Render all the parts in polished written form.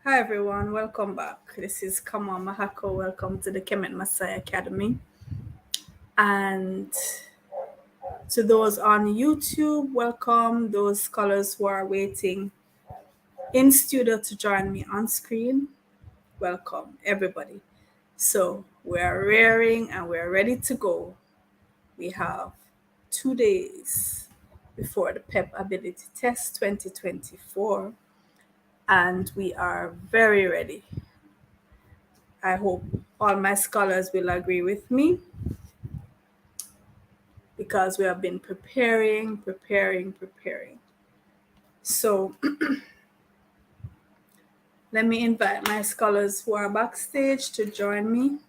Hi everyone, welcome back. This is Kama Mahako. Welcome to the Kemet Masai Academy. And to those on YouTube, welcome. Those scholars who are waiting in studio to join me on screen, welcome everybody. So we're rearing and we're ready to go. We have 2 days before the PEP Ability Test 2024, and we are very ready. I hope all my scholars will agree with me because we have been preparing. So let me invite my scholars who are backstage to join me.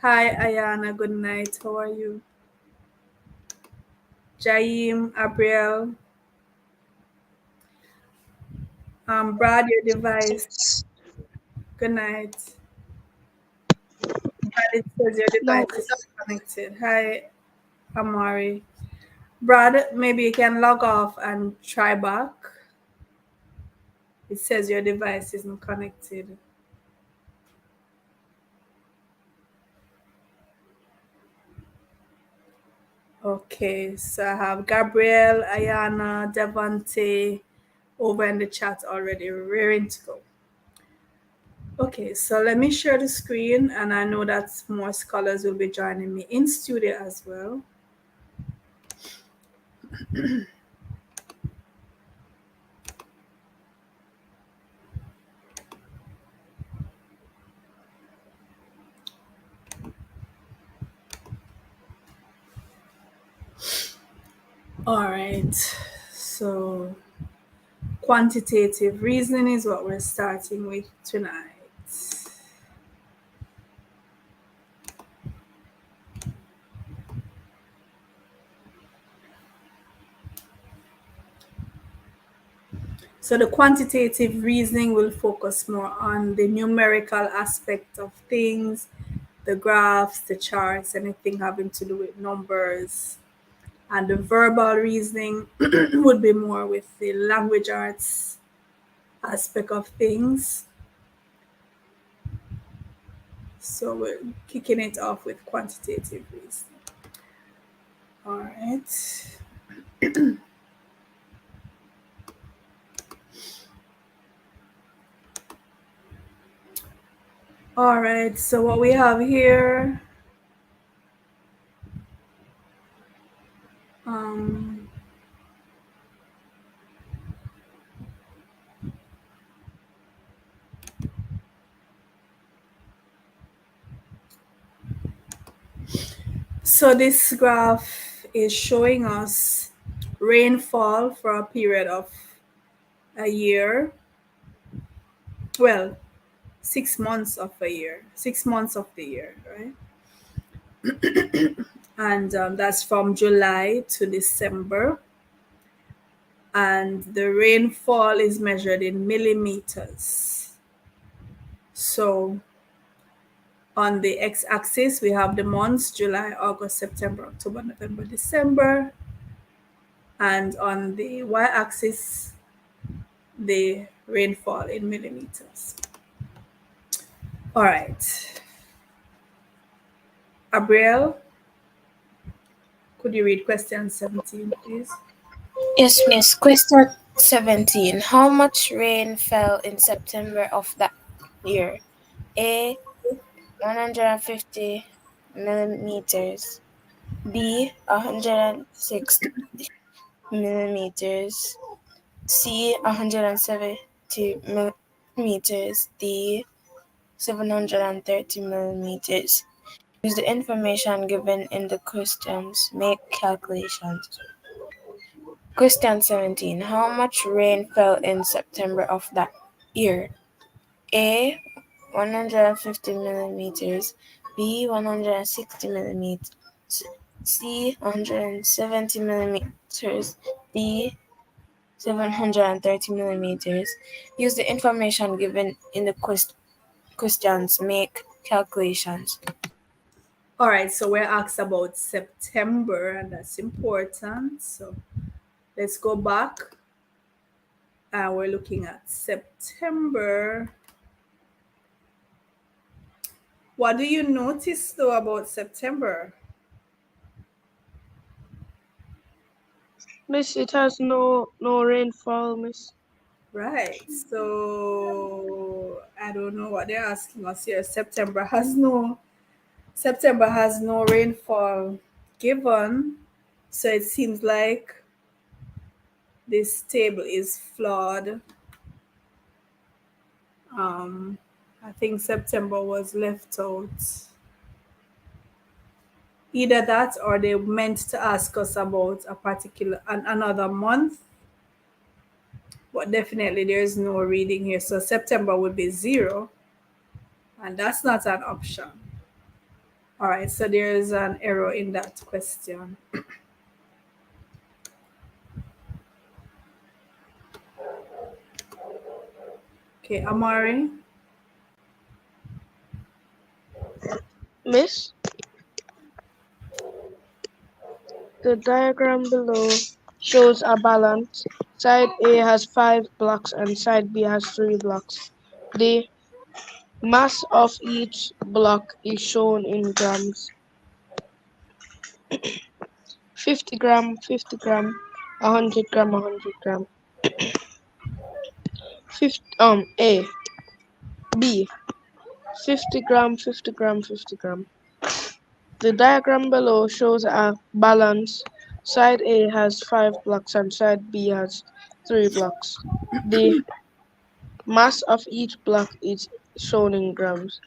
Hi, Ayana. Good night. How are you? Jaim, Abriel. Brad, your device. Good night. Brad, it says your No, device is connected. Hi, Amari. Brad, maybe you can log off and try back. It says your device isn't connected. Okay, so I have Gabriel, Ayana, Devante over in the chat already, raring to go. Okay, so let me share the screen, and I know that more scholars will be joining me in studio as well. All right, so quantitative reasoning is what we're starting with tonight. So the quantitative reasoning will focus more on the numerical aspect of things, the graphs, the charts, anything having to do with numbers. And the verbal reasoning would be more with the language arts aspect of things. So we're kicking it off with quantitative reasoning. All right. All right, so what we have here, um, so this graph is showing us rainfall for a period of a year. Well, 6 months of a year, 6 months of the year, right? And that's from July to December. And the rainfall is measured in millimeters. So on the x-axis, we have the months July, August, September, October, November, December. And on the y-axis, the rainfall in millimeters. All right. Abriel, could you read question 17, please? Yes, miss. Question 17. How much rain fell in September of that year? A. 150 millimeters. B. 160 millimeters. C. 170 millimeters. D. 730 millimeters. Use the information given in the questions. Make calculations. Question 17. How much rain fell in September of that year? A. 150 millimeters. B. 160 millimeters. C. 170 millimeters. D. 730 millimeters. Use the information given in the questions. Make calculations. All right, so we're asked about September, and that's important. So Let's go back. And we're looking at September. What do you notice though about September? Miss, it has no rainfall, miss. Right. So I don't know what they're asking us here. September has no rainfall given. So it seems like this table is flawed. Um, I think September was left out. Either that or they meant to ask us about another month, but definitely there's no reading here. So September would be 0, and that's not an option. All right, so there's an error in that question. Okay, Amari. Miss, the diagram below shows a balance. Side A has 5 blocks and side B has 3 blocks. The mass of each block is shown in grams. 50 gram, 50 gram, 100 gram, 100 gram. 50, A, B, 50 gram, 50 gram, 50 gram. The diagram below shows a balance. Side A has 5 blocks and side B has 3 blocks. The mass of each block is shown in grams.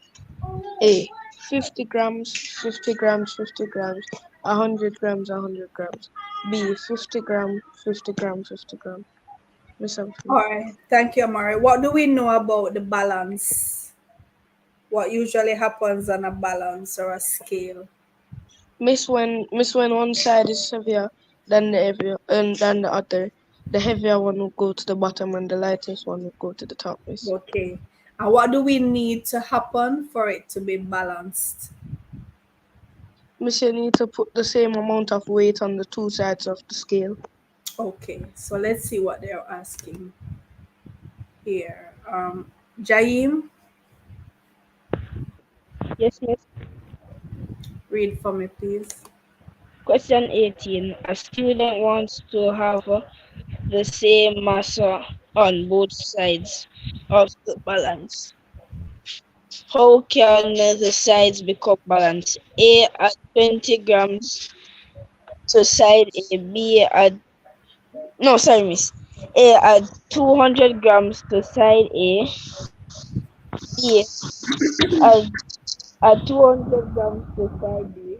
A, 50 grams, 50 grams, 50 grams, 100 grams, 100 grams. B, 50 gram, 50 gram, 50 gram. Miss All Humphrey. right, thank you, Amari. What do we know about the balance? What usually happens on a balance or a scale? Miss when one side is heavier than the heavier and than the other, the heavier one will go to the bottom and the lightest one will go to the top, miss. Okay. And what do we need to happen for it to be balanced? Miss, you need to put the same amount of weight on the two sides of the scale. Okay, so let's see what they're asking here. Jaim, Yes, miss. read for me, please. Question 18. A student wants to have the same mass on both sides of the balance. How can the sides become balanced? A at 20 grams to side A, B at no, sorry, miss. A at 200 grams to side A, B at 200 grams to side B,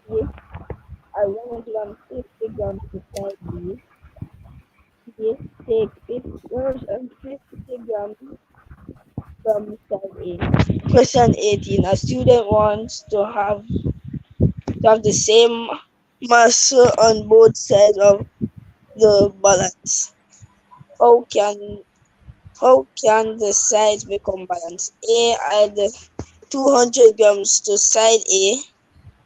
C at 150 grams to side B, D take 50 grams from side A. Question 18. A student wants to have the same mass on both sides of the balance. How can how can the sides become balanced? A add 200 grams to side A,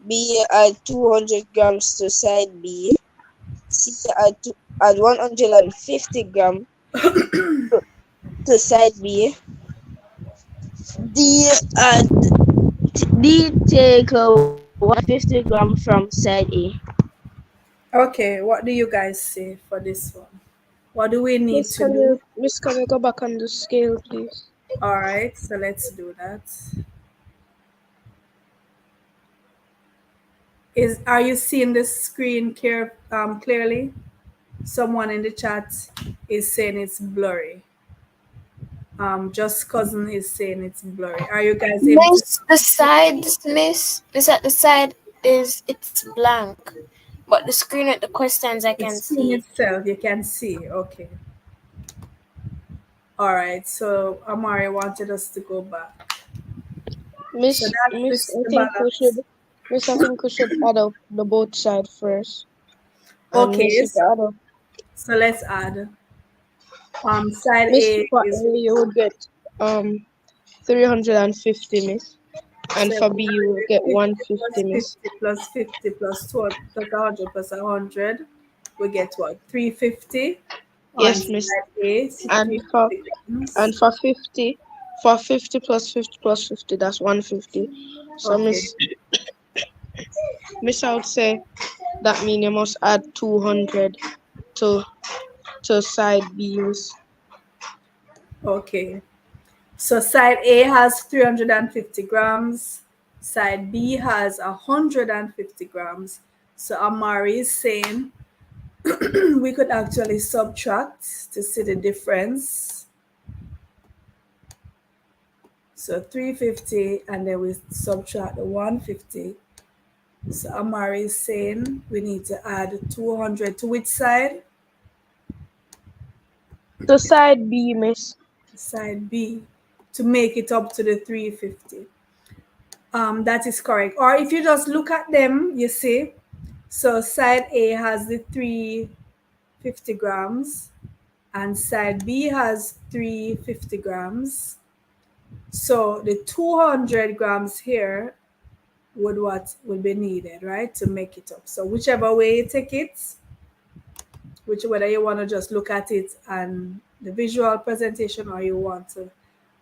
B add 200 grams to side B, C add 150 grams to side B, D add D take 150 grams from side A. Okay, what do you guys say for this one? What do we need Miss, to can do? you Miss, can you go back on the scale, please? All right, so let's do that. Are you seeing the screen clearly? Someone in the chat is saying it's blurry. Just cousin is saying it's blurry. Are you guys able to Miss, the sides, miss at the side it's blank, but the screen at the questions I the can screen see. itself? You can see. Okay. All right. So Amari wanted us to go back. So Miss, that's Miss, this the balance. I think we should add up the both side first. And Miss, Okay. if you add up, So let's add. Side Miss, A for A is you would get um 350, Miss, and so for B you will get 50 150, plus Miss. 50 plus 50 plus 200 plus 100 plus 100. we get what? 350 on Yes, miss. side A, And for 350 and grams. for 50 plus 50 plus 50, that's 150. So Okay. miss I would say that mean you must add 200 to side B, miss. Okay. So side A has 350 grams. Side B has 150 grams. So Amari is saying we could actually subtract to see the difference. So 350 and then we subtract the 150. So Amari is saying we need to add 200 to which side? To side B, miss. Side B, to make it up to the 350. That is correct. Or if you just look at them, you see, so side A has the 350 grams and side B has 350 grams. So the 200 grams here would be needed, right, to make it up. So whichever way you take it, whether you want to just look at it and the visual presentation or you want to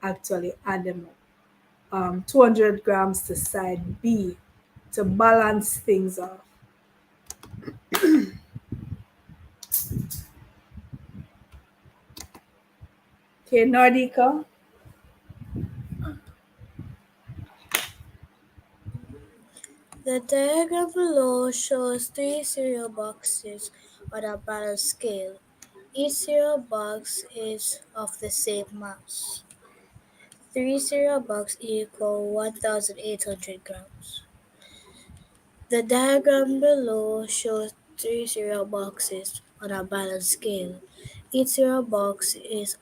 actually add them up. 200 grams to side B to balance things off. Okay, Nordika. The diagram below shows three cereal boxes on a balanced scale. Each cereal box is of the same mass. Three cereal boxes equal 1,800 grams. The diagram below shows three cereal boxes on a balanced scale. Each cereal box is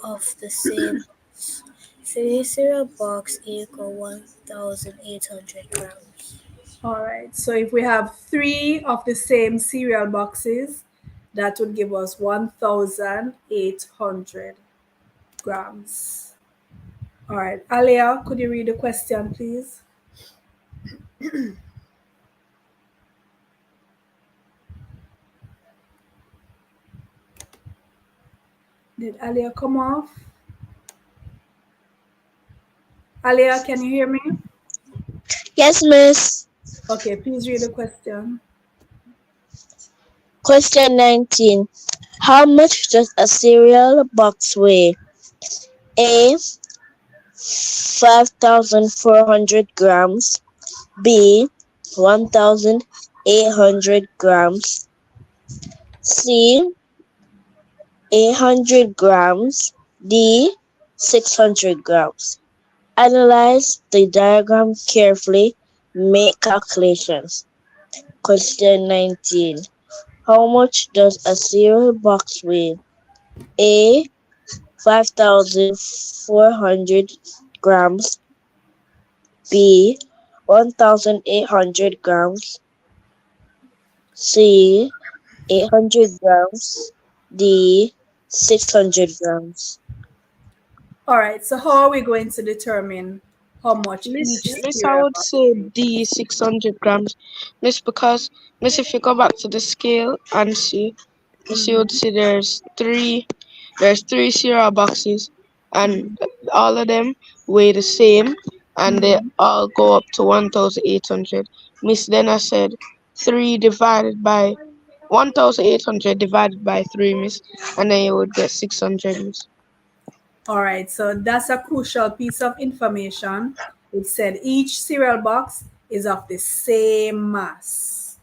of the same mass. Three cereal boxes equal 1,800 grams. All right, so if we have three of the same cereal boxes, that would give us 1,800 grams. All right, Alia, could you read the question, please? Did Alia come off? Alia, can you hear me? Yes, miss. Okay, please read the question. Question 19. How much does a cereal box weigh? A. 5,400 grams. B. 1,800 grams. C. 800 grams. D. 600 grams. Analyze the diagram carefully. Make calculations. Question 19. How much does a cereal box weigh? A. 5,400 grams. B. 1,800 grams. C. 800 grams. D. 600 grams. All right, so how are we going to determine how much each Miss, I cereal would box say weighs? D 600 grams. Miss, because miss, if you go back to the scale and see, miss, you would see there's three cereal boxes, and all of them weigh the same, and they all go up to 1,800. Miss, then I said 1,800 divided by 3, miss, and then you would get 600, miss. All right, so that's a crucial piece of information. It said each cereal box is of the same mass.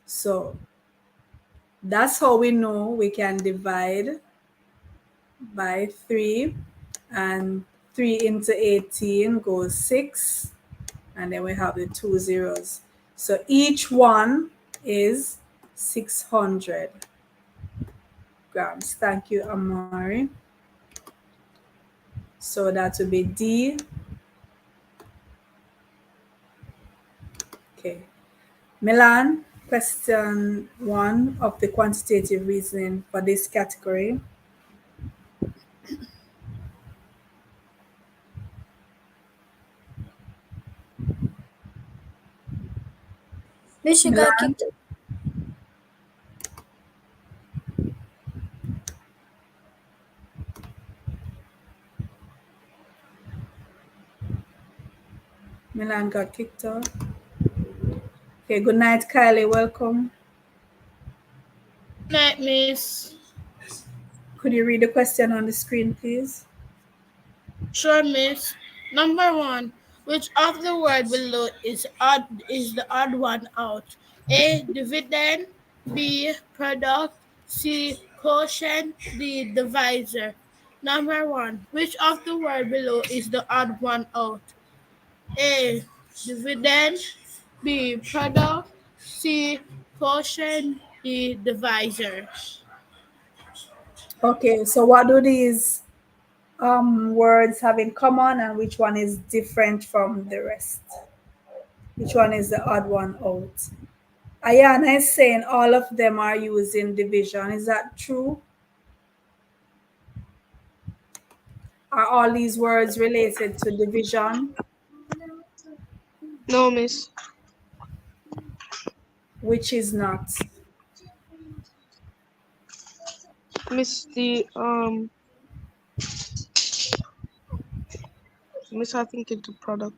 So that's how we know we can divide by 3, and 3 into 18 goes 6, and then we have the two zeros. So each one is 600 grams. Thank you, Amari. So that would be D. Okay. Milan, question 1 of the quantitative reasoning for this category. Miss, you got Milan, kicked. Milan got kicked out. Okay, good night, Kylie. Welcome. Night, miss. Could you read the question on the screen, please? Sure, miss. Number one. Which of the word below is the odd one out? A. Dividend. B. Product. C. Quotient. D. Divisor. Number one. Which of the word below is the odd one out? A. Dividend. B. Product. C. Quotient. D. Divisor. Okay, so what do these words have in common and which one is different from the rest? Which one is the odd one out? Ayana is saying all of them are using division. Is that true? Are all these words related to division? No, miss. Which is not? Miss Miss, I think it's a product.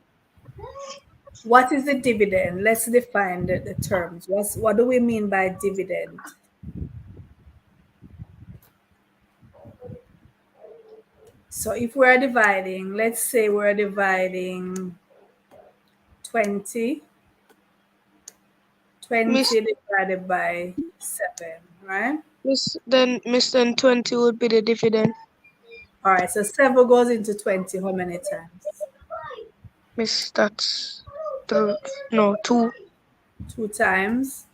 What is the dividend? Let's define the terms. What do we mean by dividend? So if we're dividing, let's say we're dividing 20, Miss 20 divided by 7, right? Miss then 20 would be the dividend. All right, so 7 goes into 20 how many times? Miss, that's three, no, two, 2 times.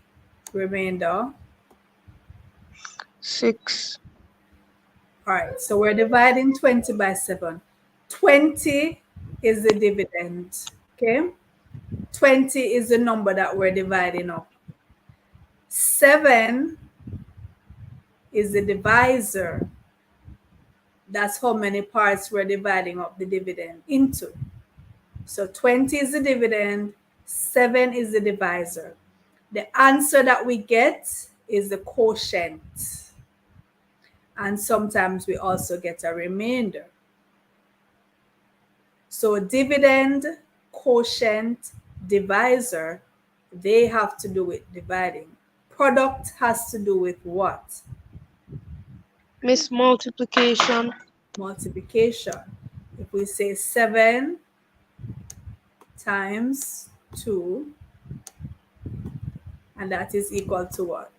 Remainder. six. All right, so we're dividing 20 by 7. 20 is the dividend, okay? 20 is the number that we're dividing up. 7 is the divisor. That's how many parts we're dividing up the dividend into. So 20 is the dividend, 7 is the divisor. The answer that we get is the quotient. And sometimes we also get a remainder. So dividend, quotient, divisor, they have to do with dividing. Product has to do with what? Miss, multiplication. Multiplication. If we say 7 times 2, and that is equal to what?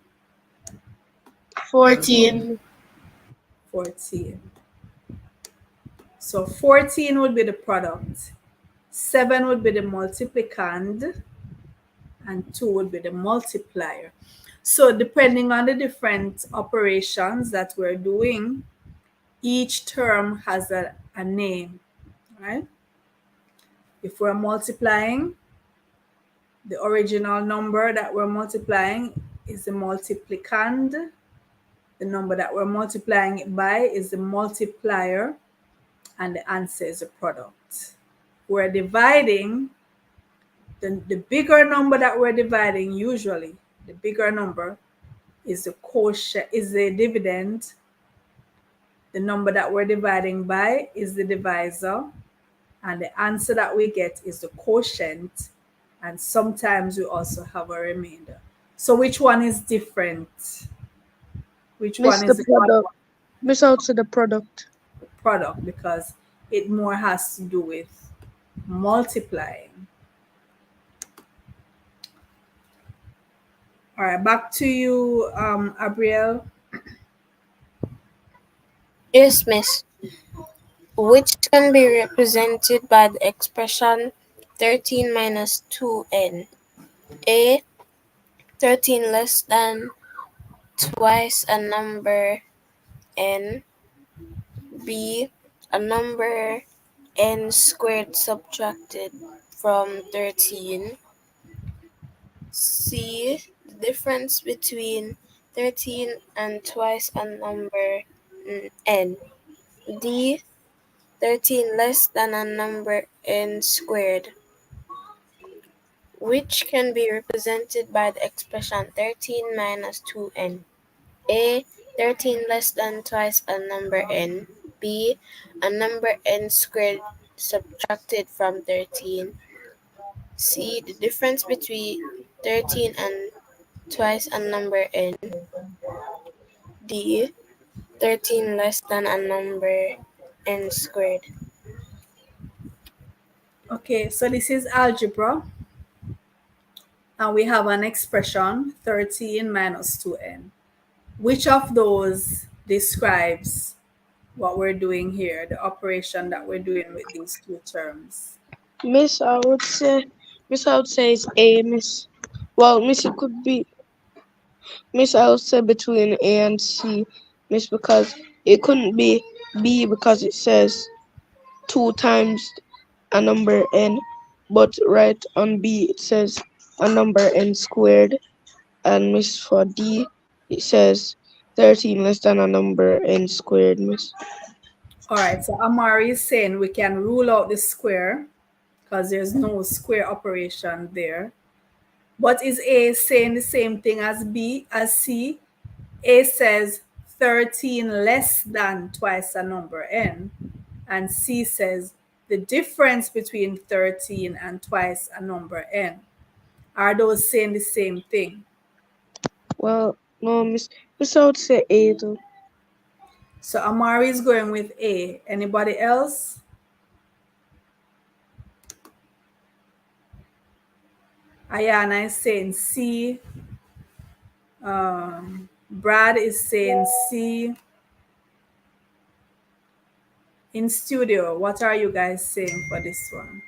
14. 14. 14. So 14 would be the product, 7 would be the multiplicand, and 2 would be the multiplier. So depending on the different operations that we're doing, each term has a name, right? If we're multiplying, the original number that we're multiplying is the multiplicand. The number that we're multiplying it by is the multiplier, and the answer is a product. We're dividing, the bigger number that we're dividing, usually the bigger number is the quotient, is the dividend. The number that we're dividing by is the divisor, and the answer that we get is the quotient, and sometimes we also have a remainder. So which one is different? Which Miss, one the is the odd product. one? Miss out to the product. The product, because it more has to do with multiplying. All right, back to you, Abriel. Yes, miss. Which can be represented by the expression 13 minus 2n. A. 13 less than twice a number n. B. A number n squared subtracted from 13. C. The difference between 13 and twice a number n. D. 13 less than a number n squared, which can be represented by the expression 13 minus 2n. A. 13 less than twice a number n. B. A number n squared subtracted from 13. C. The difference between 13 and twice a number n. D. 13 less than a number n squared. Okay, so this is algebra, and we have an expression 13 minus 2n. Which of those describes what we're doing here, the operation that we're doing with these two terms? Miss, I would say it's A, Miss. Well, Miss, it could be, Miss, I would say between A and C, Miss, because it couldn't be B because it says 2 times a number n, but right on B it says a number n squared, and Miss, for D it says 13 less than a number n squared, Miss. All right, so Amari is saying we can rule out the square because there's no square operation there. But is A saying the same thing as B, as C? A says 13 less than twice a number n, and C says the difference between 13 and twice a number n. Are those saying the same thing? Well, no, Miss, I would say A though. So Amari is going with A. Anybody else? Ayana is saying C. Brad is saying C. In studio, what are you guys saying for this one?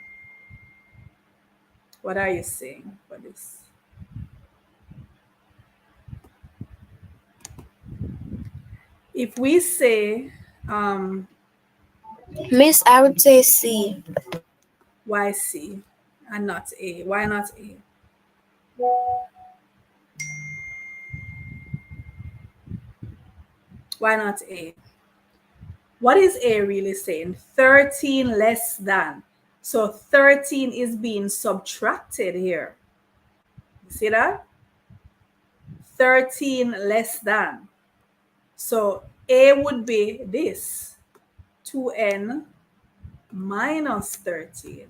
What are you saying for this? If we say, Miss, I would say C. why C and not A? Why not A? Why not A? What is A really saying? 13 less than. So 13 is being subtracted here. You see that? 13 less than. So A would be this 2n minus 13.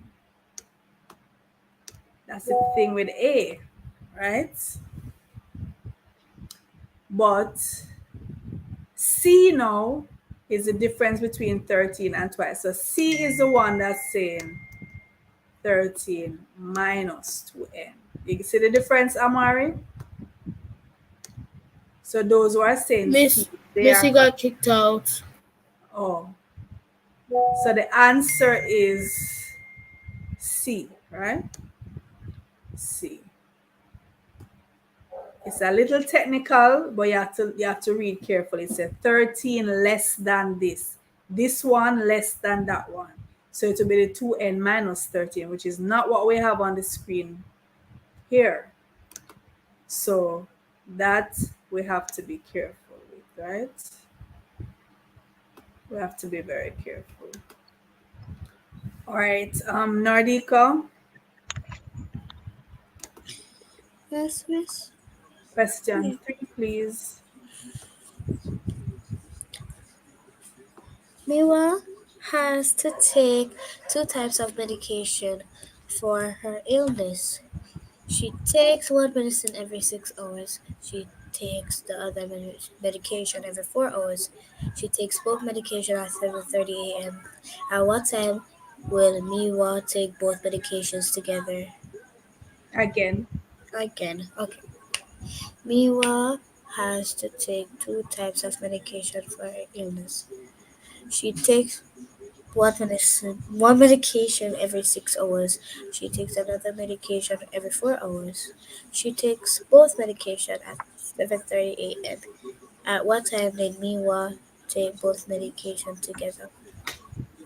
That's the thing with A, right? But C now is the difference between 13 and twice. So C is the one that's saying 13 minus 2n. You see the difference, Amari? So those who are saying C, Miss, they Missy are, got kicked out. oh. So the answer is C, right? C. It's a little technical, but you have to read carefully. It says 13 less than this. This one less than that one. So it will be the 2n minus 13, which is not what we have on the screen here. So that we have to be careful with, right? We have to be very careful. All right, Nardika, Yes, Miss. question 3, please. Miwa has to take 2 types of medication for her illness. She takes one medicine every 6 hours. She takes the other medication every 4 hours. She takes both medication at 7:30 a.m. At what time will Miwa take both medications together? Again, Again, okay. Miwa has to take 2 types of medication for her illness. She takes one medication every 6 hours. She takes another medication every 4 hours. She takes both medication at 7:30 a.m. At what time did Miwa take both medication together?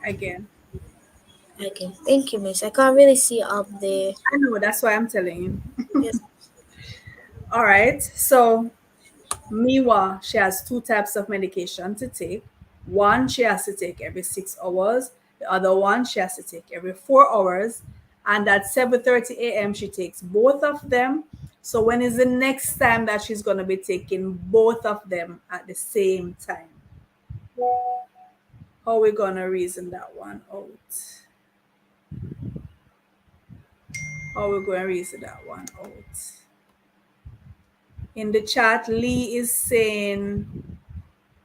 again. Okay, thank you, Miss. I can't really see up there. I know, that's why I'm telling you. Yes. All right, so Miwa, she has 2 types of medication to take. One she has to take every 6 hours. The other one she has to take every 4 hours. And at 7:30 a.m. she takes both of them. So when is the next time that she's gonna be taking both of them at the same time? How are we gonna reason that one out? Oh, we're going to read that one out. In the chat, Lee is saying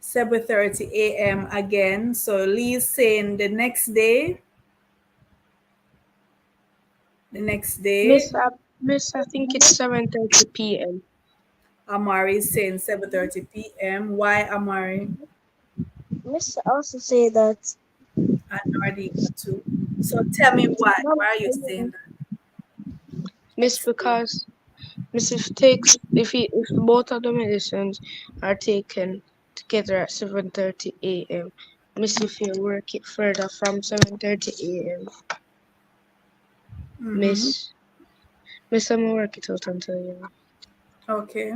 7:30 a.m. again. So Lee is saying the next day. Miss, I think it's 7:30 p.m. Amari is saying 7:30 p.m. Why Amari Miss also say that. and Nardika too? So tell me why. Mom, Why are you I don't saying know. that? Miss, Explain. because Miss, if both of the medicines are taken together at 7:30 a.m., Miss, if you work it further from 7:30 a.m., Mm-hmm. Miss, Miss, I'm gonna work it out until you. Okay.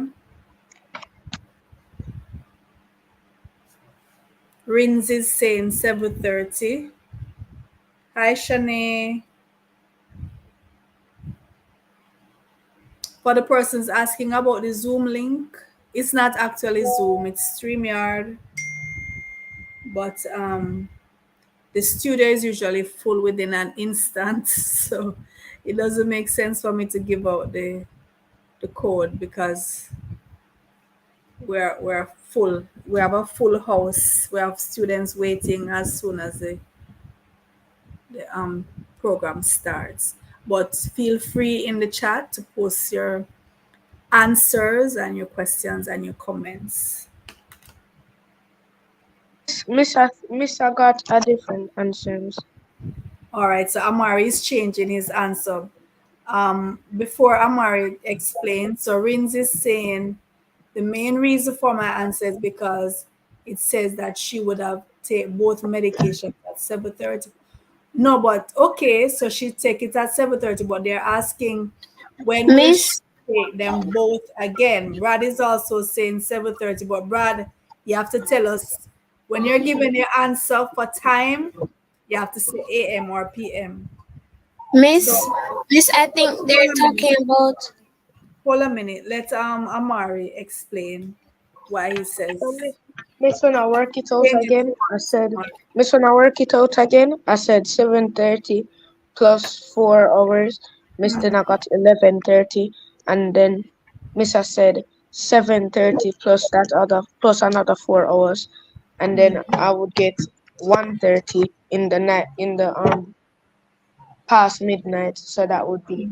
Rins is saying 7:30. Hi Shanae. For the persons asking about the Zoom link, it's not actually Zoom, it's StreamYard, but the studio is usually full within an instant, so it doesn't make sense for me to give out the code because we're full. We have a full house. We have students waiting as soon as the program starts. But feel free in the chat to post your answers and your questions and your comments. Miss, I got a different answers. All right, so Amari is changing his answer. Before Amari explains, so Rins is saying the main reason for my answer is because it says that she would have take both medications at 7:30. No, but okay, so she take it at 7:30, but they're asking when will she Miss, take them both again? Brad is also saying 7:30, but Brad, you have to tell us when you're giving your answer for time, you have to say AM or PM. So Miss, Miss, I hold, think hold they're a minute. talking about. Hold a minute. Let Amari explain why he So says Miss, when I work it out explain if again, you I want, said, Amari. Miss, when I work it out again, I said 7:30 plus 4 hours. Miss, then I got 11:30, and then Miss, I said 7:30 plus that other plus another 4 hours, and then I would get 1:30 in the night in the past midnight, so that would be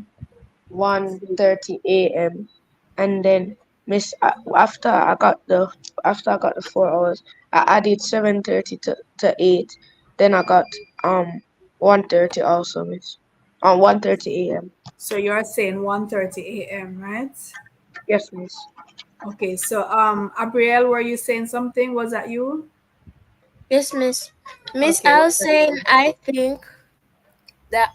1:30 a.m. And then Miss after I got the 4 hours, I added 7:30 to 8. Then I got 1:30 also, Miss. 1:30 a.m. So you're saying 1:30 a.m., right? Yes, Miss. Okay, so Abriel, were you saying something? Was that you? Yes, Miss. Miss, Okay, I what was are saying you? I think that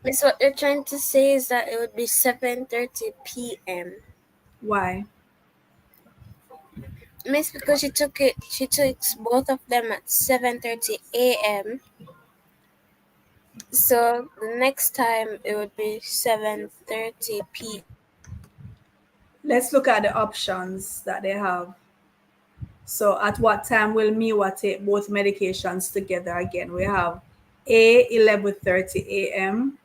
Miss, what they're trying to say is that it would be 7:30 p.m. Why? Miss, because she took both of them at 7:30 a.m. So the next time it would be 7:30 p.m. Let's look at the options that they have. So at what time will Miwa take both medications together again? We have A 11:30 a.m.,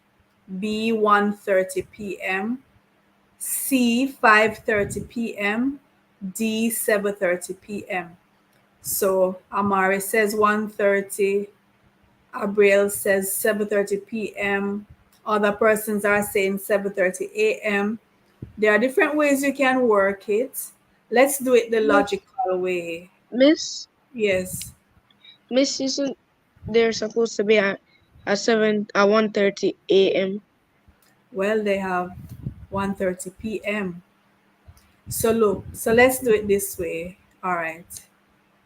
B 1:30 p.m., C 5:30 p.m., D 7:30 p.m. So Amari says 1:30, Abriel says 7:30 p.m. Other persons are saying 7:30 a.m. There are different ways you can work it. Let's do it the Miss, logical way. Miss, Yes. Miss, isn't there supposed to be a 1:30 a.m.? Well, they have 1:30 p.m. So look, so let's do it this way. All right.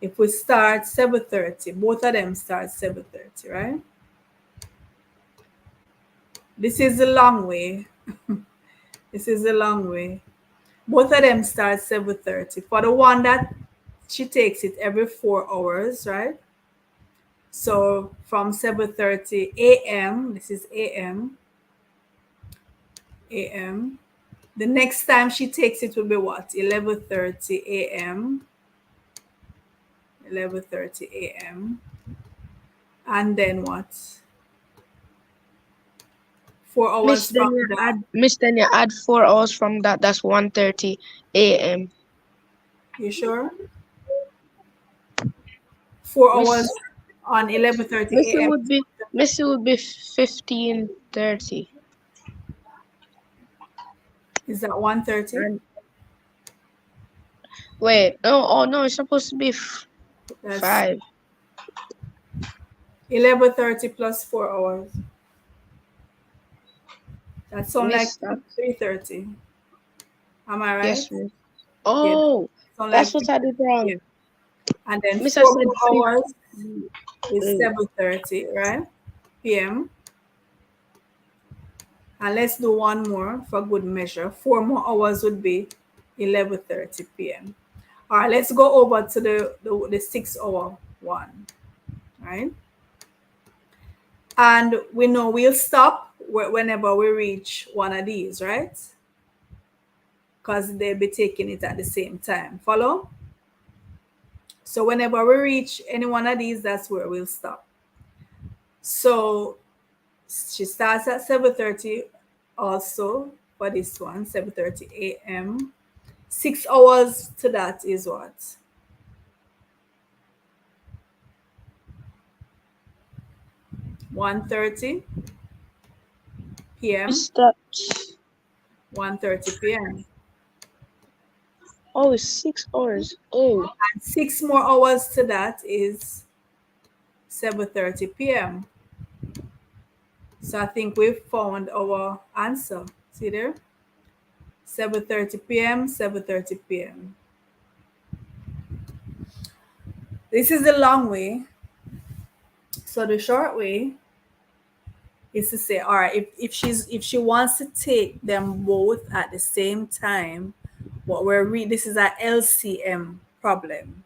If we start 7:30, both of them start 7:30, right? This is a long way. This is a long way. Both of them start 7:30. For the one that she takes it every 4 hours, right? So from 7:30 a.m., this is a.m., a.m. The next time she takes it will be what? 11:30 a.m., 11:30 a.m. And then what? 4 hours from that. Miss, then you add 4 hours from that. That's 1:30 a.m. You sure? 4 hours Miss, on 11:30 Missy a.m. would be Missy would be 15:30. Is that 1:30? And wait, no, oh no, it's supposed to be That's 5. 11:30 plus 4 hours. That sounds like Miss that. 3:30. Am I right? Yes, miss. Yeah, that Oh, sounds that's like what I did 3:30 wrong. p.m. And then Miss, I four said more 50. hours is 7:30, right? P.m. And let's do one more for good measure. 4 more hours would be 11:30 p.m. All right, let's go over to the 6 hour one, right? And we know we'll stop whenever we reach one of these, right? Because they'll be taking it at the same time. Follow? So whenever we reach any one of these, that's where we'll stop. So she starts at 7:30 also for this one, 7:30 a.m. 6 hours to that is what? 1:30 p.m. Miss that. 1:30 p.m. Oh, it's 6 hours. Oh, And 6 more hours to that is 7:30 p.m. So I think we've found our answer. See there? 7:30 p.m., 7:30 p.m. This is the long way. So the short way is to say, all right, if she wants to take them both at the same time, what this is an LCM problem.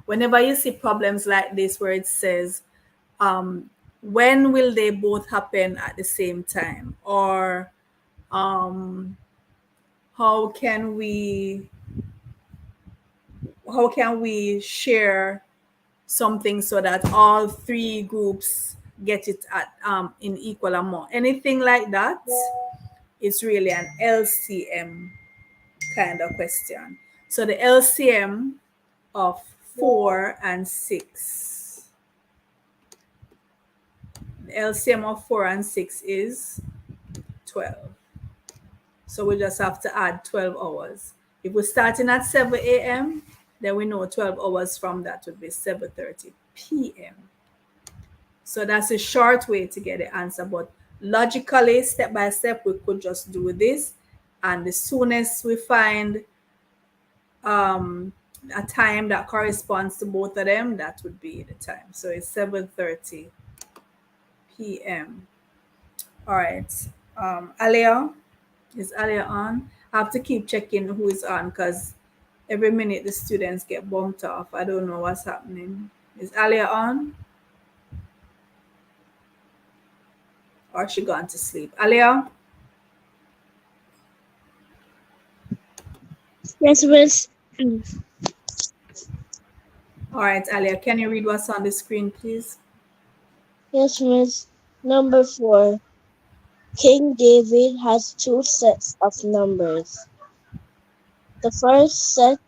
Whenever you see problems like this where it says, when will they both happen at the same time? Or um, how can we share something so that all three groups get it at in equal amount? Anything like that is really an LCM kind of question. So the LCM of 4 and 6. The LCM of 4 and 6 is 12. So we just have to add 12 hours. If we're starting at 7 a.m., then we know 12 hours from that would be 7:30 p.m. So that's a short way to get the answer. But logically, step by step, we could just do this. And the soonest we find a time that corresponds to both of them, that would be the time. So it's 7:30 p.m. All right. Alia, is Alia on? I have to keep checking who is on because every minute the students get bumped off. I don't know what's happening. Is Alia on? Or she gone to sleep? Alia? Yes, miss. All right, Alia, can you read what's on the screen, please? Yes, miss. Number 4. King David has two sets of numbers. The first set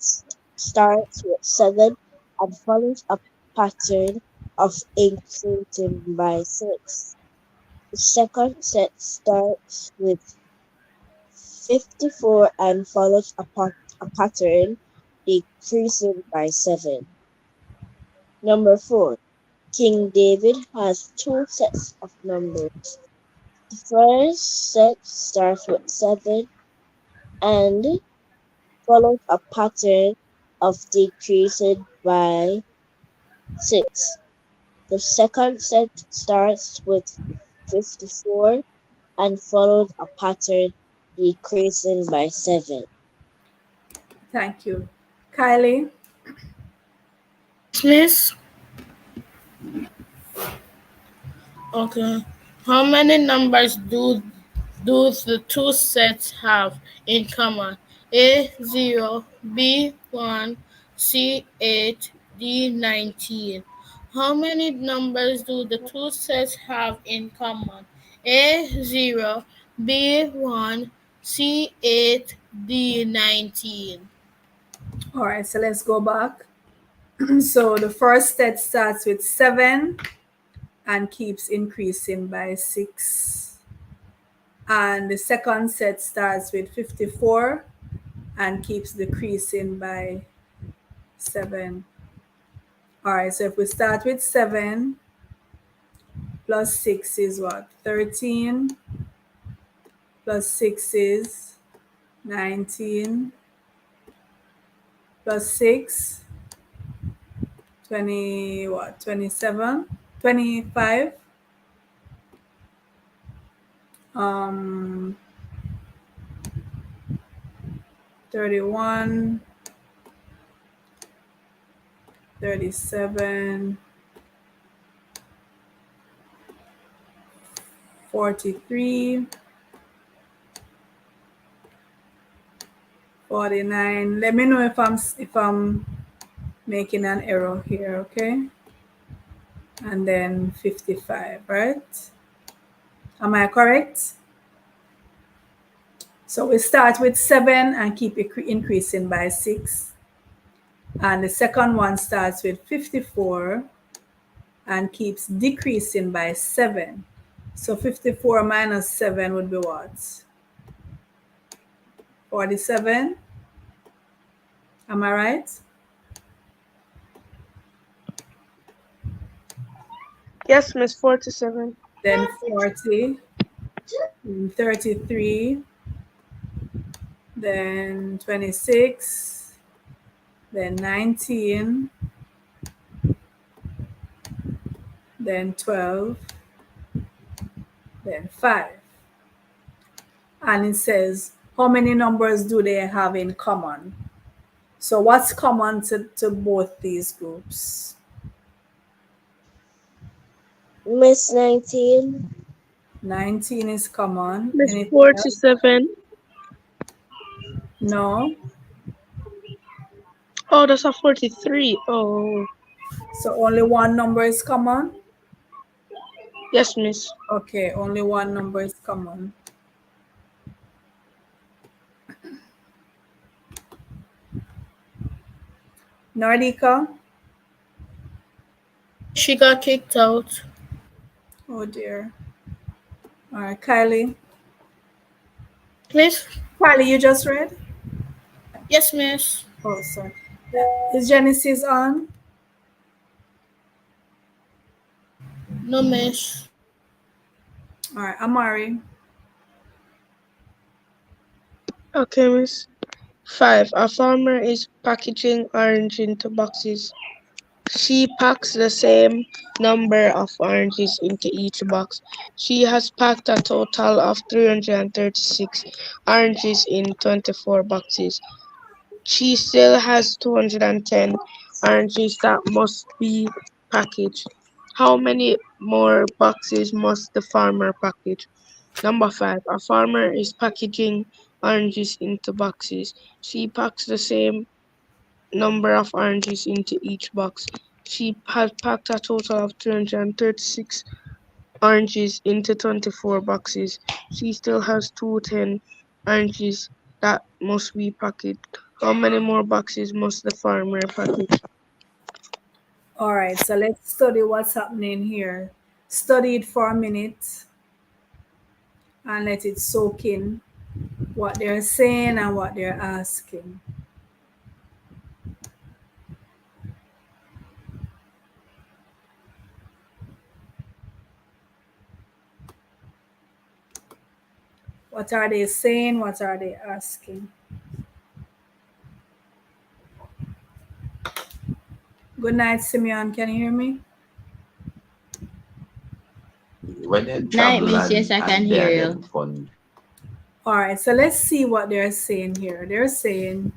starts with 7 and follows a pattern of increasing by 6. The second set starts with 54 and follows a pattern decreasing by 7. Number 4. King David has two sets of numbers. The first set starts with 7 and follows a pattern of decreasing by 6. The second set starts with 54 and follows a pattern decreasing by 7. Thank you. Kylie? Miss. Okay. How many numbers do the two sets have in common? A 0, B 1, C 8, D 19. How many numbers do the two sets have in common? A0, B1, C8, D19. All right, so let's go back. So the first set starts with 7 and keeps increasing by 6. And the second set starts with 54 and keeps decreasing by 7. All right, so if we start with 7 plus 6 is what? 13 plus 6 is 19 plus 6, 20, what? 27, 25, um, 31, 37, 43, 49. Let me know if I'm making an error here, okay? And then 55, right? Am I correct? So we start with 7 and keep increasing by 6. And the second one starts with 54 and keeps decreasing by 7. So 54 minus 7 would be what? 47. Am I right? Yes, Miss. 47. Then 40, 33, then 26, then 19, then 12, then 5. And it says, how many numbers do they have in common? So what's common to both these groups? Miss 19. 19 is common. Miss Anything else? 47. No. Oh, that's a 43. Oh, So only one number is common? yes, Miss. Okay, only one number is common. Nardika? She got kicked out. Oh dear. All right, Kylie. Miss? Kylie, you just read? Yes, miss. Oh, sorry. Is Genesis on? No, miss. All right, Amari. Okay, Miss. 5. A farmer is packaging orange into boxes. She packs the same number of oranges into each box. She has packed a total of 336 oranges in 24 boxes. She still has 210 oranges that must be packaged. How many more boxes must the farmer package? Number 5. A farmer is packaging oranges into boxes. She packs the same number of oranges into each box. She has packed a total of 336 oranges into 24 boxes. She still has 210 oranges that must be packaged. How many more boxes must the farmer package? All right, so let's study what's happening here. Study it for a minute and let it soak in what they're saying and what they're asking. What are they saying? What are they asking? Good night, Simeon. Can you hear me? When they Night, travel miss. Yes, I can and they hear are you. getting fun. All right, so let's see what they're saying here. They're saying,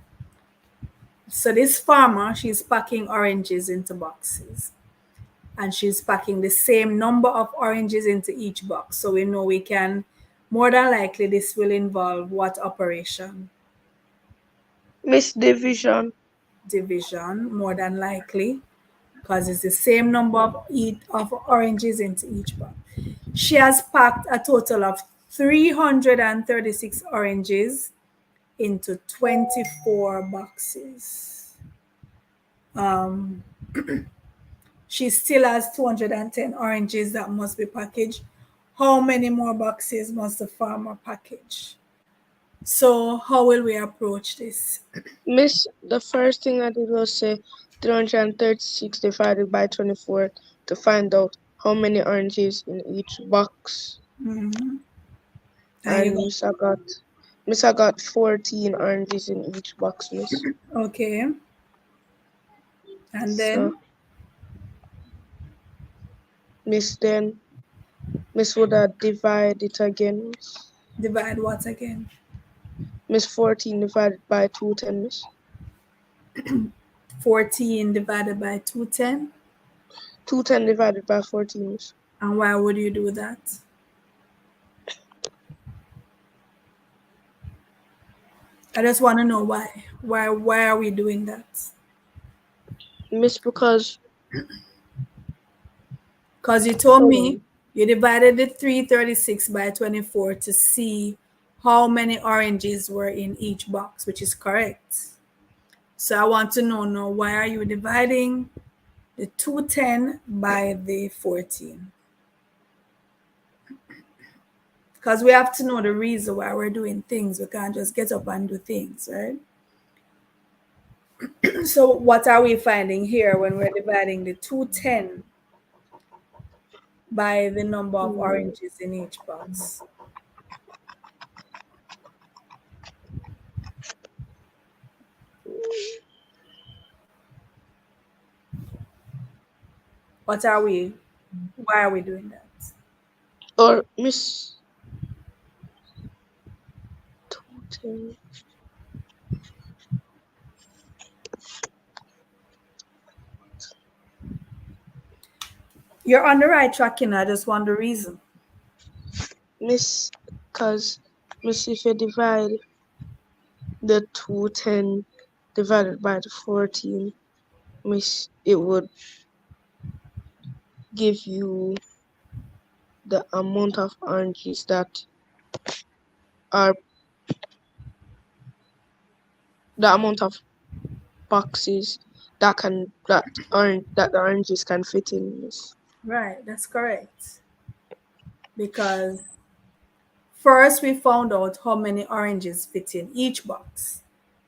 so this farmer, she's packing oranges into boxes. And she's packing the same number of oranges into each box. So we know we can, more than likely, this will involve what operation? Miss Division. Division, more than likely, because it's the same number of oranges into each box. She has packed a total of 336 oranges into 24 boxes. Um, she still has 210 oranges that must be packaged. How many more boxes must the farmer package? So, how will we approach this? Miss, the first thing I did was say 336 divided by 24 to find out how many oranges in each box. Mm-hmm. And you And Miss, I got 14 oranges in each box, Miss. okay. And So then then Miss would divide it again, Miss. divide what again? Miss 14 divided by 210, Miss. 14 divided by 210. 210 divided by 14, Miss. And why would you do that? I just want to know why. Why are we doing that? Miss, because Because you told hold me on. you divided the 336 by 24 to see how many oranges were in each box, which is correct. So I want to know now, why are you dividing the 210 by the 14? Because we have to know the reason why we're doing things. We can't just get up and do things, right? So what are we finding here when we're dividing the 210 by the number of Hmm. oranges in each box? What are we? Why are we doing that? Or Miss 210. You're on the right track, I just want the reason. Miss, because Miss, if you divide the 210 divided by the 14, Miss, it would give you the amount of oranges that are the amount of boxes that the oranges can fit in, Miss. Right, that's correct. Because first we found out how many oranges fit in each box.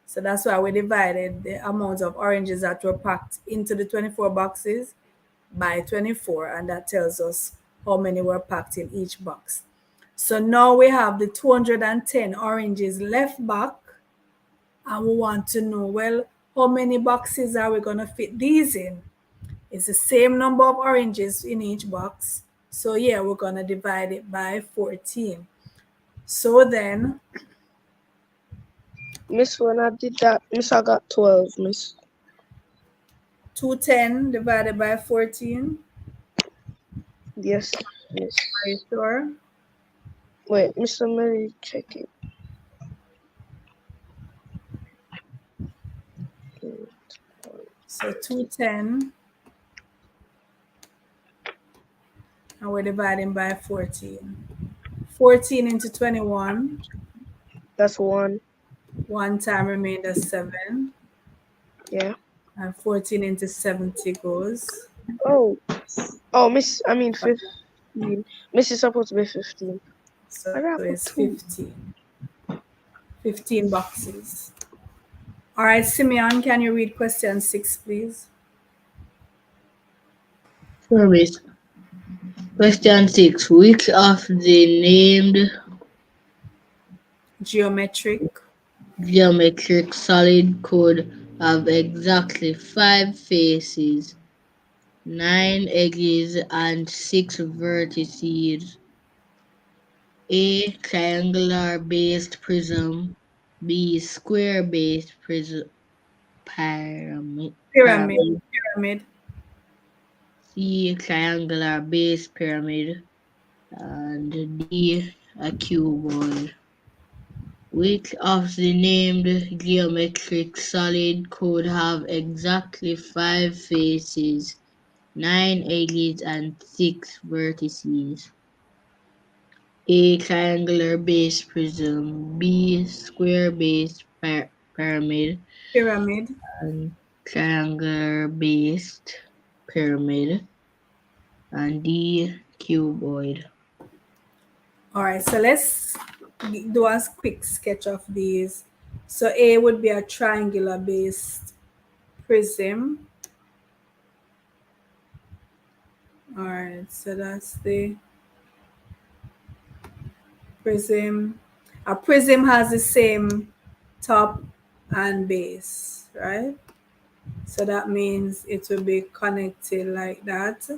So that's why we divided the amount of oranges that were packed into the 24 boxes by 24, and that tells us how many were packed in each box. So now we have the 210 oranges left back, and we want to know, well, how many boxes are we going to fit these in? It's the same number of oranges in each box. So yeah, we're going to divide it by 14. So then Miss, when I did that, Miss, I got 12, Miss. 210 divided by 14. Yes, Miss. Are you sure? Wait, Miss, let me check it. So 210, and we're dividing by 14. 14 into 21, That's one. one time remainder 7, Yeah. and 14 into 70 goes. Oh, Miss, I mean 15. Miss is supposed to be 15. So I gotta put it's two. 15. 15 boxes. All right, Simeon, can you read question 6, please? Service. Question 6. Which of the named Geometric. geometric solid could have exactly 5 faces, 9 edges, and 6 vertices? A. Triangular based prism. B. Square based prism pyramid. Pyramid. pyramid. Pyramid. C. Triangular based pyramid. And D. A cuboid. Which of the named geometric solid could have exactly 5 faces, 9 edges, and 6 vertices? A. Triangular base prism. B. Square base pyramid. Pyramid. And triangular based pyramid. And D. Cuboid. All right, so let's do a quick sketch of these. So A would be a triangular based prism. All right, so that's the prism. A prism has the same top and base, right? So that means it will be connected like that.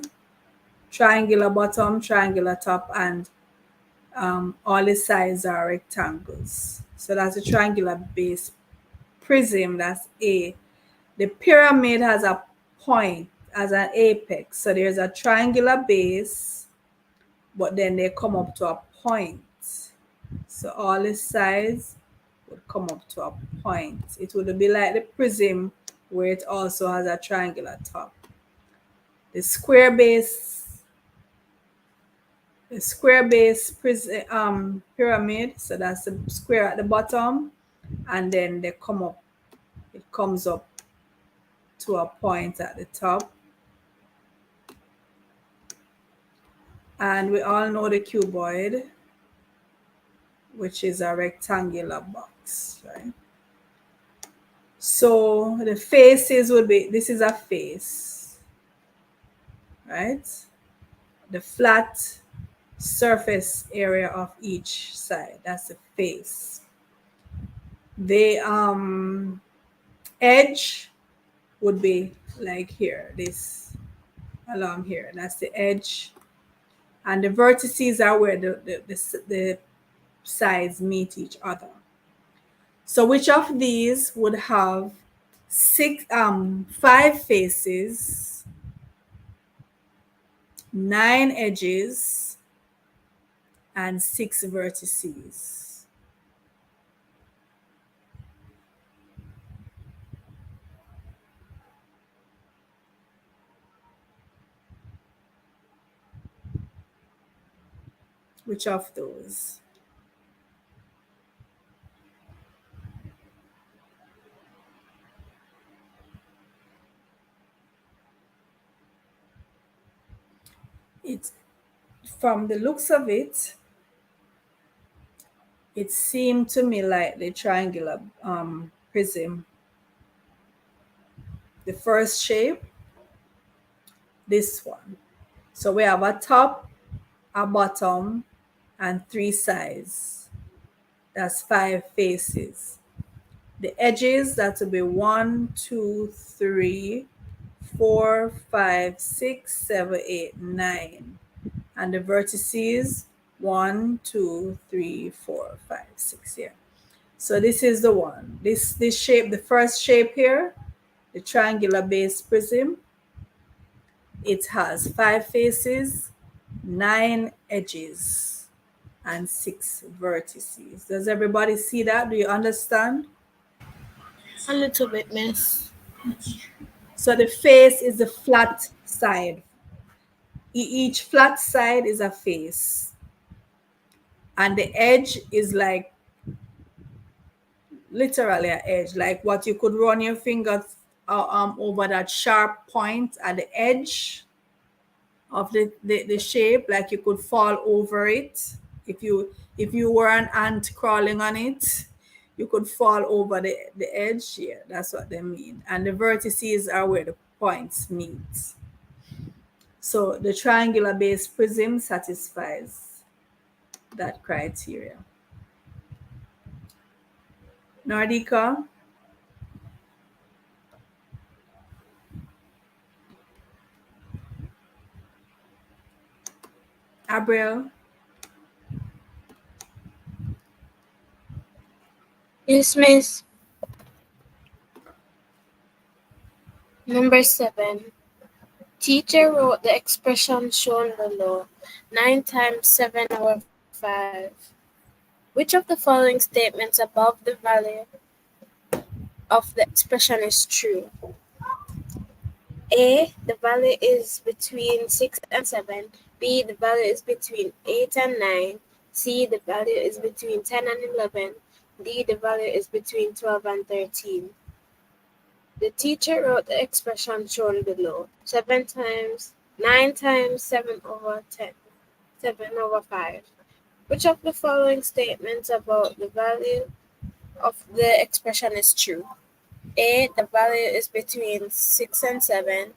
Triangular bottom, triangular top, and all the sides are rectangles. So that's a triangular base prism, that's A. The pyramid has a point as an apex. So there's a triangular base, but then they come up to a point. So all the sides would come up to a point. It would be like the prism where it also has a triangular top. The square base, pyramid, so that's the square at the bottom, and then they come up, it comes up to a point at the top. And we all know the cuboid, which is a rectangular box, right? So the faces would be, this is a face, right? The flat surface area of each side, that's the face. The edge would be like here, this along here, that's the edge. And the vertices are where the sides meet each other. So which of these would have five faces, nine edges, and six vertices? Which of those? It, from the looks of it, it seemed to me like the triangular prism. The first shape, this one. So we have a top, a bottom, and three sides. That's five faces. The edges, that will be 1, 2, 3, 4, 5, 6, 7, 8, 9. And the vertices, 1, 2, 3, 4, 5, 6 here. So this is the one. This shape, the first shape here, the triangular base prism, it has five faces, nine edges, and six vertices. Does everybody see that? Do you understand? A little bit, miss. So the face is the flat side. Each flat side is a face. And the edge is like literally an edge, like what you could run your finger over that sharp point at the edge of the shape, like you could fall over it. If you were an ant crawling on it, you could fall over the edge. Yeah, that's what they mean. And the vertices are where the points meet. So the triangular base prism satisfies that criteria. Nardika, Abriel, Yes, miss. Number 7. Teacher wrote the expression shown below. 9 times 7 over 5. Which of the following statements above the value of the expression is true? A. The value is between 6 and 7. B. The value is between 8 and 9. C, the value is between 10 and 11. D, the value is between 12 and 13. The teacher wrote the expression shown below. 7 times, 9 times 7 over 10, 7 over 5. Which of the following statements about the value of the expression is true? A, the value is between 6 and 7.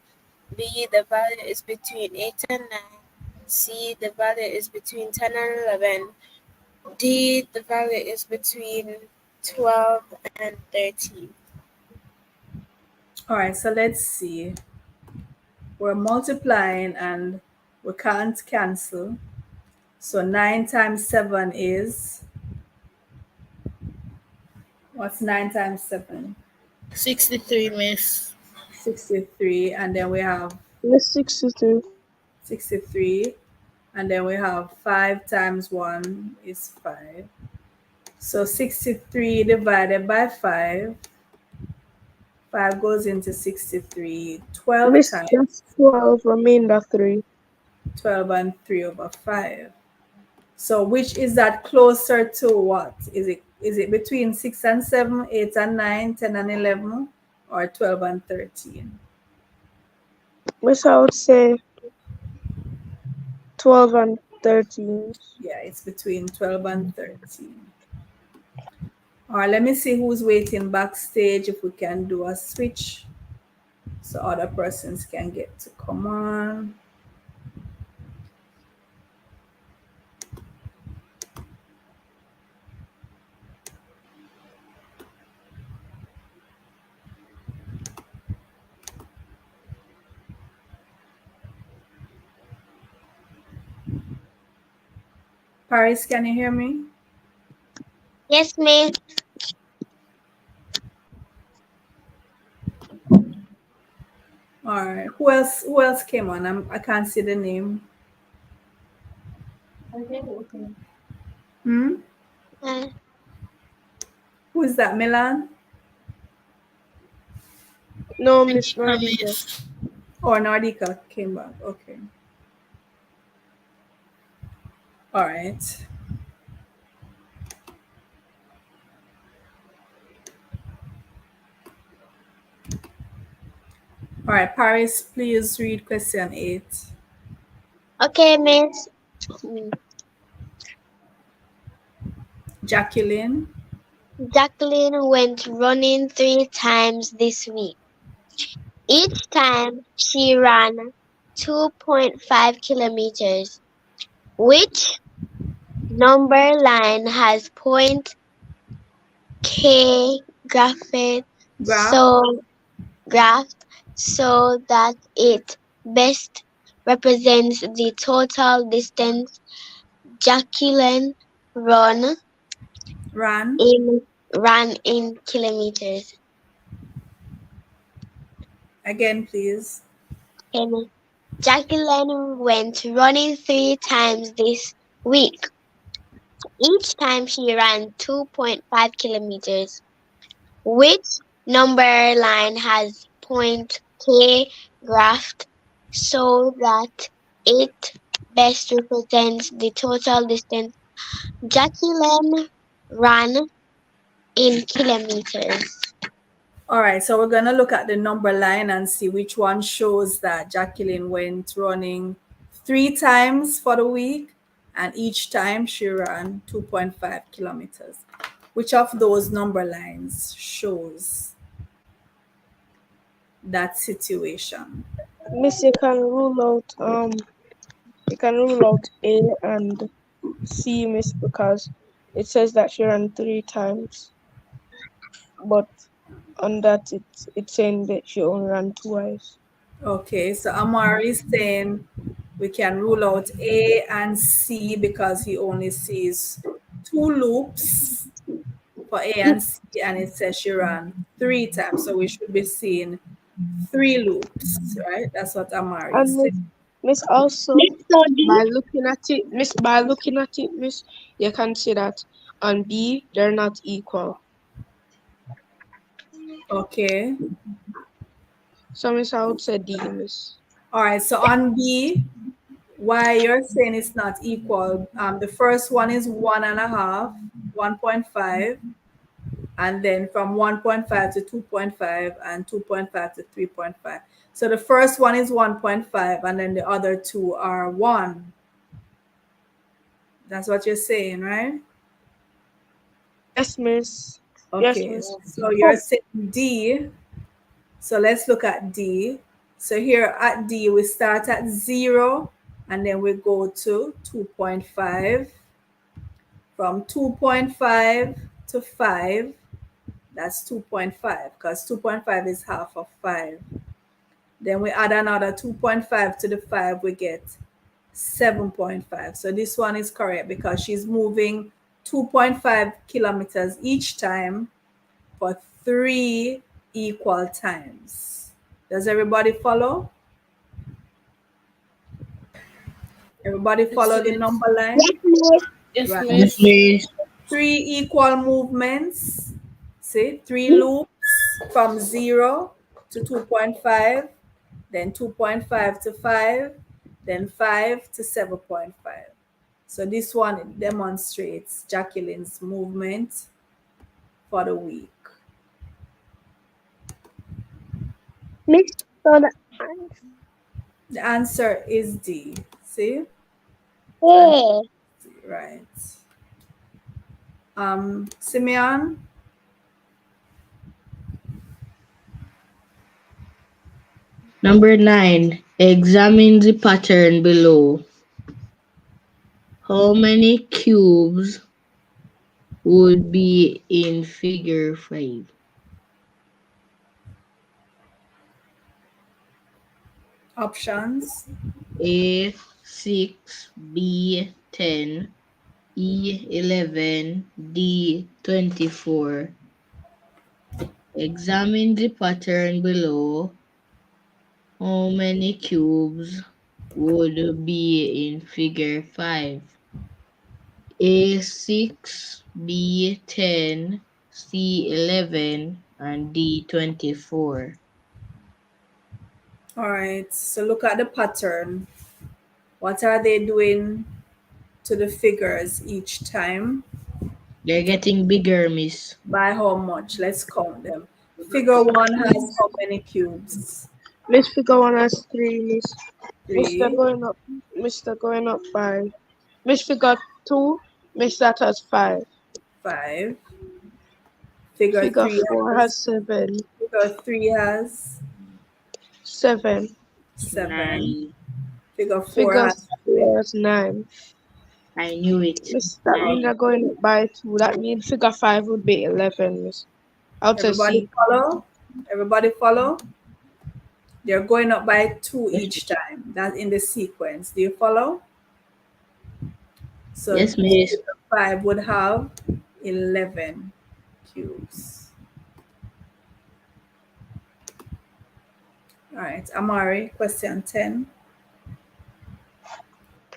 B, the value is between 8 and 9. C, the value is between 10 and 11. D, the value is between 12 and 13. All right, so let's see. We're multiplying and we can't cancel. So 9 times 7 is, what's 9 times 7? 63, miss. 63. And then we have Miss 63. 63. And then we have 5 times 1 is 5. So 63 divided by 5. 5 goes into 63 12 Miss, times. that's 12, remainder 3. 12 and 3 over 5. So which is that closer to what? Is it between 6 and 7, 8 and 9, 10 and 11, or 12 and 13? Miss, I would say 12 and 13. Yeah, it's between 12 and 13. All right, let me see who's waiting backstage if we can do a switch so other persons can get to come on. Paris, can you hear me? Yes, miss. All right. Who else came on? I can't see the name. Hmm? Uh, Who is that? Milan? No, Miss Anika, Nardika. miss. Or Nardika came back. Okay. All right. All right, Paris, please read question 8. okay, miss. Mm. Jacqueline, Jacqueline went running 3 times this week. Each time she ran 2.5 kilometers. Which number line has point K graph, so graphed so that it best represents the total distance Jacqueline run ran. in ran in kilometers. Again, please. And Jacqueline went running 3 times this week. Each time she ran 2.5 kilometers. Which number line has point K graphed so that it best represents the total distance Jacqueline ran in kilometers? All right, so we're going to look at the number line and see which one shows that Jacqueline went running 3 times for the week and each time she ran 2.5 kilometers. Which of those number lines shows that situation? Miss, you can rule out A and C, Miss, because it says that she ran 3 times, but on that it's saying that she only ran twice. Okay, so Amari is saying we can rule out A and C because he only sees 2 loops for A and C, and it says she ran 3 times. So we should be seeing 3 loops, right? That's what Amari is And saying. Miss also by looking at it, Miss, you can see that on B they're not equal. Okay. So Miss, I would say D, Miss. All right. So on B, Why you're saying it's not equal? The first one is 1.5, 1.5, and then from 1.5 to 2.5 and 2.5 to 3.5. So the first one is 1.5 and then the other two are 1. That's what you're saying, right? Yes, miss. Yes, Okay, miss. so you're saying D. So let's look at D. So here at D, we start at 0 and then we go to 2.5. From 2.5 to 5, that's 2.5 because 2.5 is half of 5. Then we add another 2.5 to the 5, we get 7.5. So this one is correct because she's moving 2.5 kilometers each time for 3 equal times. Does everybody follow? Everybody follow the number line? Yes, miss. Yes, Right. Yes, miss. miss. 3 equal movements. See, 3 loops from 0 to 2.5, then 2.5 to 5, then 5 to 7.5. So this one demonstrates Jacqueline's movement for the week. Miss, so the The answer is D. See? Answer answer. D, right. Simeon, Number 9. Examine the pattern below. How many cubes would be in figure 5? options. A 6, B 10, E 11, D 24. Examine the pattern below. How many cubes would be in figure 5? A 6, B 10, C 11, and D 24. All right. So look at the pattern. What are they doing to the figures each time? They're getting bigger, miss. By how much? Let's count them. Figure 1 has how many cubes? Miss figure one has 3, miss. Mister 3, going up. Mister going up by. Miss figure 2. Miss that has 5. 5. Figure Figure 3 4 has has 7. figure 3 has 7. 7. 9. Figure 4 Figure has 4 has 9. I knew it. Miss, that means 9. they're going up by 2. That means figure 5 would be 11, miss. Out to everybody C. follow? Everybody follow? They're going up by 2 Yes, each time. That's in the sequence. Do you follow? So yes, miss. figure 5 would have 11 cubes. All right, Amari, question 10.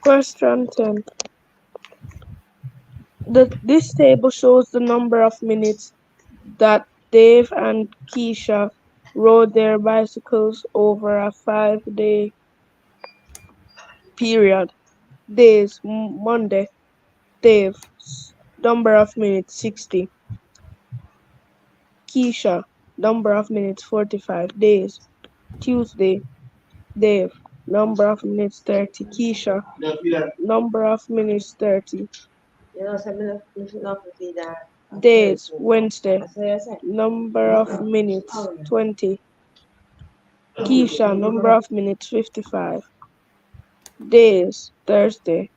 Question 10. This table shows the number of minutes that Dave and Keisha rode their bicycles over a 5-day period. Days: Monday, Dave, number of minutes 60. Keisha, number of minutes 45. Days: Tuesday, Dave, number of minutes 30. Keisha, number of minutes 30. Days: Wednesday, number of minutes 20. Keisha, number of minutes 55. Days: Thursday,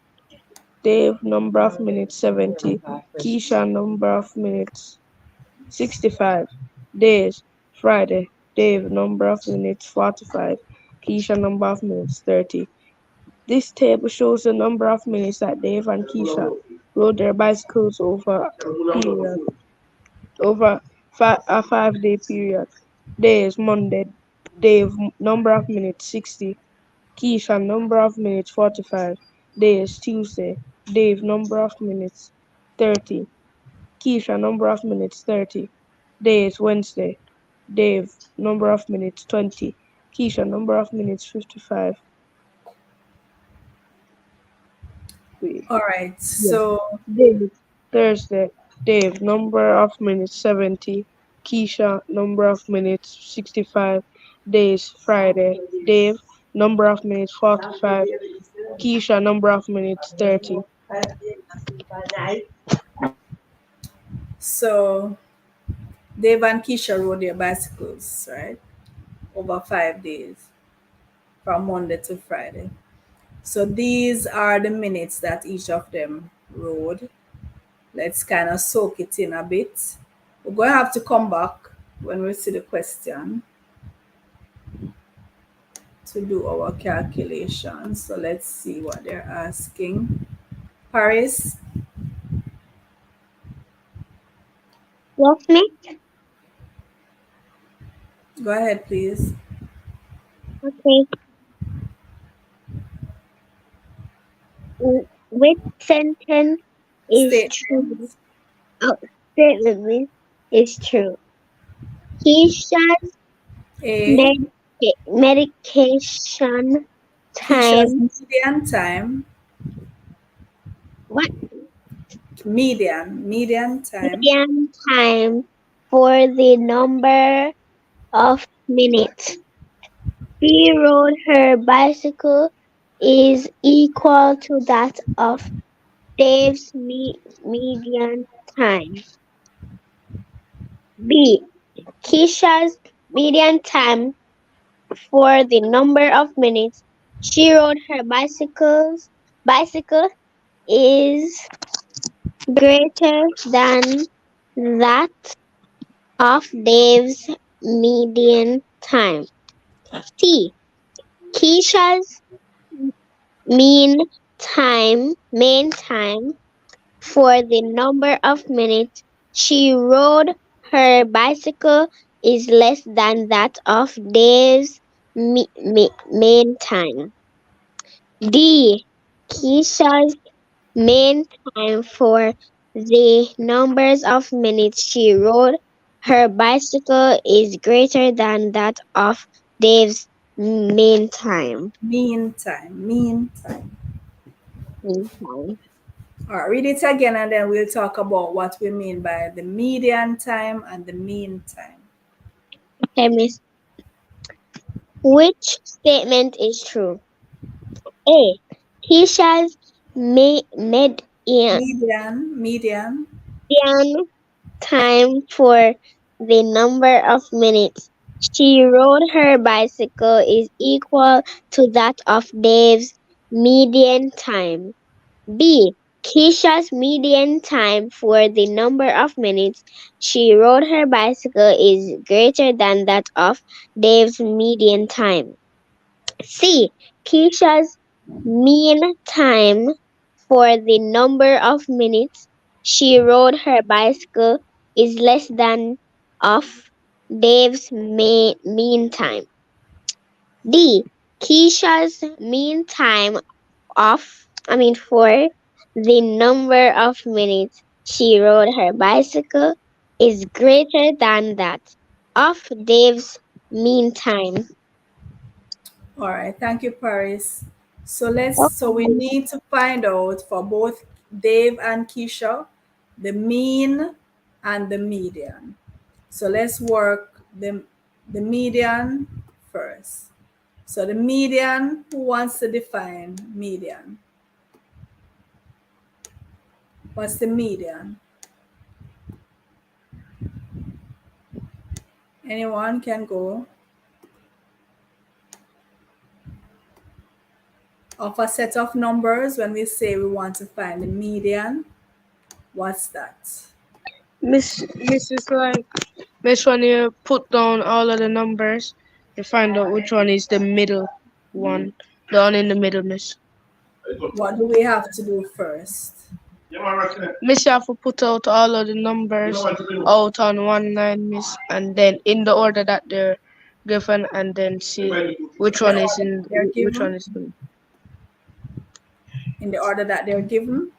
Dave, number of minutes 70. Keisha, number of minutes 65. Days: Friday, Dave, number of minutes 45. Keisha, number of minutes 30. This table shows the number of minutes that Dave and Keisha rode their bicycles over a 5-day period. Days: Monday, Dave, number of minutes 60. Keisha, number of minutes 45. Days: Tuesday, Dave, number of minutes 30. Keisha, number of minutes 30. Days: Wednesday, Dave, number of minutes 20. Keisha, number of minutes 55. All right. Yeah. So Dave, Thursday. Dave, number of minutes 70. Keisha, number of minutes 65. Days, Friday. Dave, number of minutes 45. Keisha, number of minutes 30. so Dave and Keisha rode their bicycles, right? Over 5 days from Monday to Friday. So these are the minutes that each of them rode. Let's kind of soak it in a bit. We're going to have to come back when we see the question to do our calculations. So let's see what they're asking. Paris, Yes, miss. go ahead, please. Okay. Which sentence is true? Statements. Oh, statement is true. Keisha's A. medication Keisha's time. median time. What Median time. median time for the number of minutes she rode her bicycle is equal to that of Dave's median time. B. Keisha's median time for the number of minutes she rode her bicycle is greater than that of Dave's median time. C. Keisha's mean time for the number of minutes she rode her bicycle is less than that of Dave's mean time. D. Keisha's mean time for the numbers of minutes she rode her bicycle is greater than that of Dave's mean time. Mean time. Mean time. All right, read it again and then we'll talk about what we mean by the median time and the mean time. Okay, miss. Which statement is true? A. Keisha's Median, median time for the number of minutes she rode her bicycle is equal to that of Dave's median time. B. Keisha's median time for the number of minutes she rode her bicycle is greater than that of Dave's median time. C. Keisha's mean time for the number of minutes she rode her bicycle is less than of Dave's mean time. D. Keisha's mean time for the number of minutes she rode her bicycle is greater than that of Dave's mean time. all right, thank you, Paris. So we Okay. need to find out for both Dave and Keisha the mean and the median. So let's work the median first. So the median, who wants to define median? What's the median? Anyone can go. Of a set of numbers, when we say we want to find the median, what's that? Miss is like, Miss, when you put down all of the numbers, you find out which one is the middle one. The one in the middle, miss. What do we have to do first? Miss, you have to put out all of the numbers out on one line, miss, and then in the order that they're given, and then see which The one is order in that they're which one given? is in. In the order that they're given?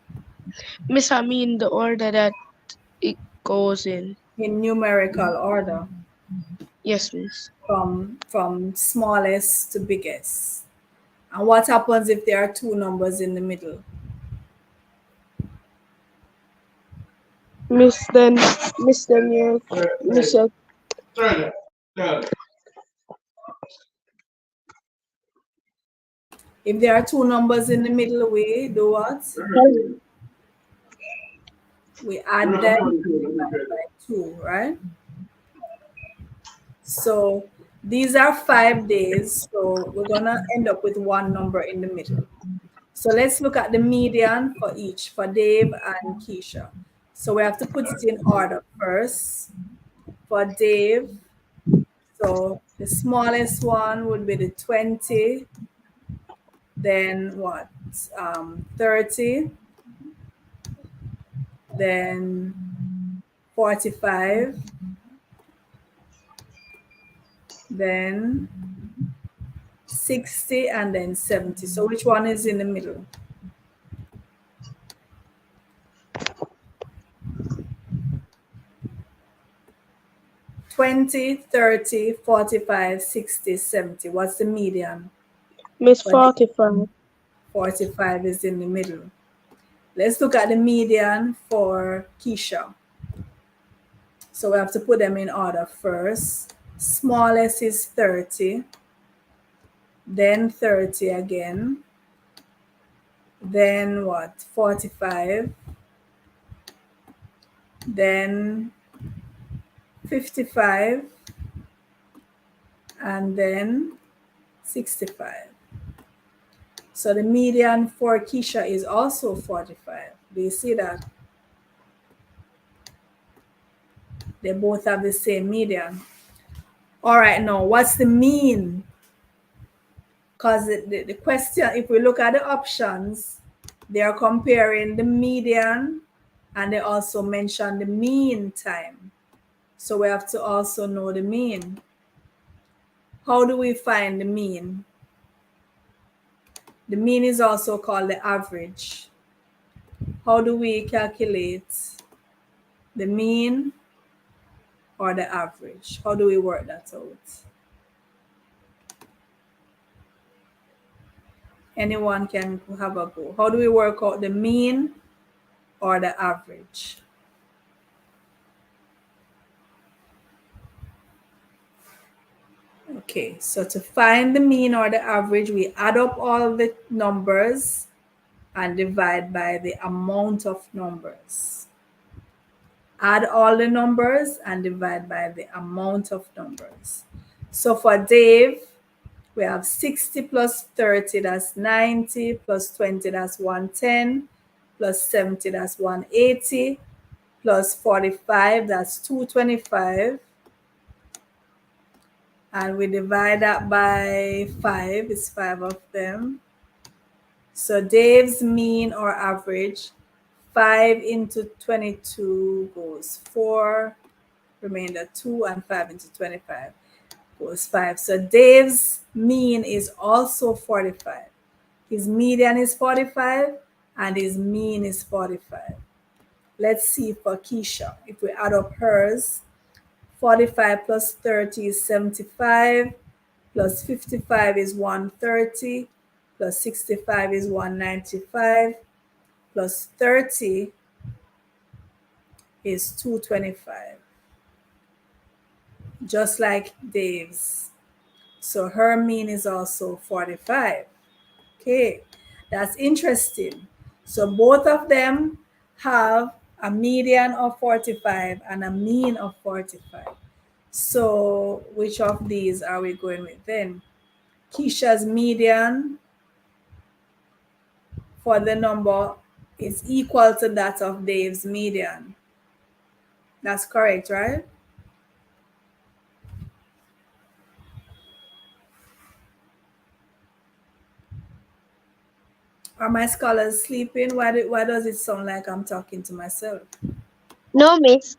Miss, I mean the order that it goes in. In numerical order, Yes, miss. from smallest to biggest. And what happens if there are two numbers in the middle? Miss then you miss it. If there are two numbers in the middle, we do what? We add them by 2, right? So these are 5 days. So we're going to end up with one number in the middle. So let's look at the median for each, for Dave and Keisha. So we have to put it in order first. For Dave, so the smallest one would be the 20, then what? 30, then 45, then 60, and then 70. So which one is in the middle? "20, 30, 45, 60, 70. What's the median? Miss For Dave, 45. 45 is in the middle. Let's look at the median for Keisha. So we have to put them in order first. Smallest is 30, then 30 again, then what? 45, then 55, and then 65. So the median for Keisha is also 45. Do you see that? They both have the same median. All right, now what's the mean? Because the question, if we look at the options, they are comparing the median and they also mention the mean time. So we have to also know the mean. How do we find the mean? The mean is also called the average. How do we calculate the mean or the average? How do we work that out? Anyone can have a go. How do we work out the mean or the average? Okay, so to find the mean or the average, we add up all the numbers and divide by the amount of numbers. Add all the numbers and divide by the amount of numbers. So for Dave, we have 60 plus 30, that's 90, plus 20, that's 110, plus 70, that's 180, plus 45, that's 225. And we divide that by 5, it's 5 of them. So Dave's mean or average, 5 into 22 goes 4, remainder 2, and 5 into 25 goes 5. So Dave's mean is also 45. His median is 45 and his mean is 45. Let's see for Keisha. If we add up hers, 45 plus 30 is 75, plus 55 is 130, plus 65 is 195, plus 30 is 225, just like Dave's. So her mean is also 45. Okay, that's interesting. So both of them have a median of 45 and a mean of 45. So which of these are we going with then? Keisha's median for the number is equal to that of Dave's median. That's correct, right? Are my scholars sleeping? Why does it sound like I'm talking to myself? No, miss.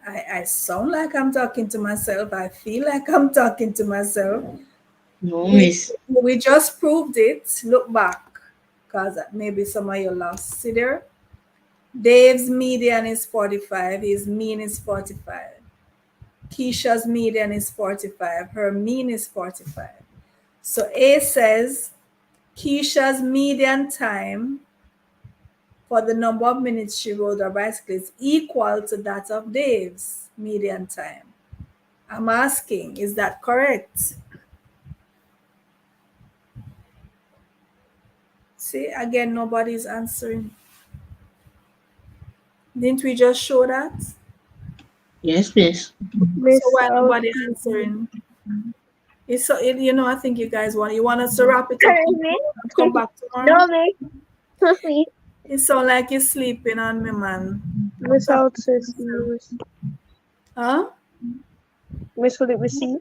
I sound like I'm talking to myself. I feel like I'm talking to myself. No, We, miss. we just proved it. Look back, because maybe some of you lost. See there? Dave's median is 45. His mean is 45. Keisha's median is 45. Her mean is 45. So A says Keisha's median time for the number of minutes she rode her bicycle is equal to that of Dave's median time. I'm asking, is that correct? See, again, nobody's answering. Didn't we just show that? Yes, miss. So Miss, why I'll nobody answering? It's so I think you guys want us to wrap it up and come back tomorrow. No, miss. It sound like you're sleeping on me, man. I'm Miss, talking I'll to say myself. Miss. Huh? Miss, will it be C?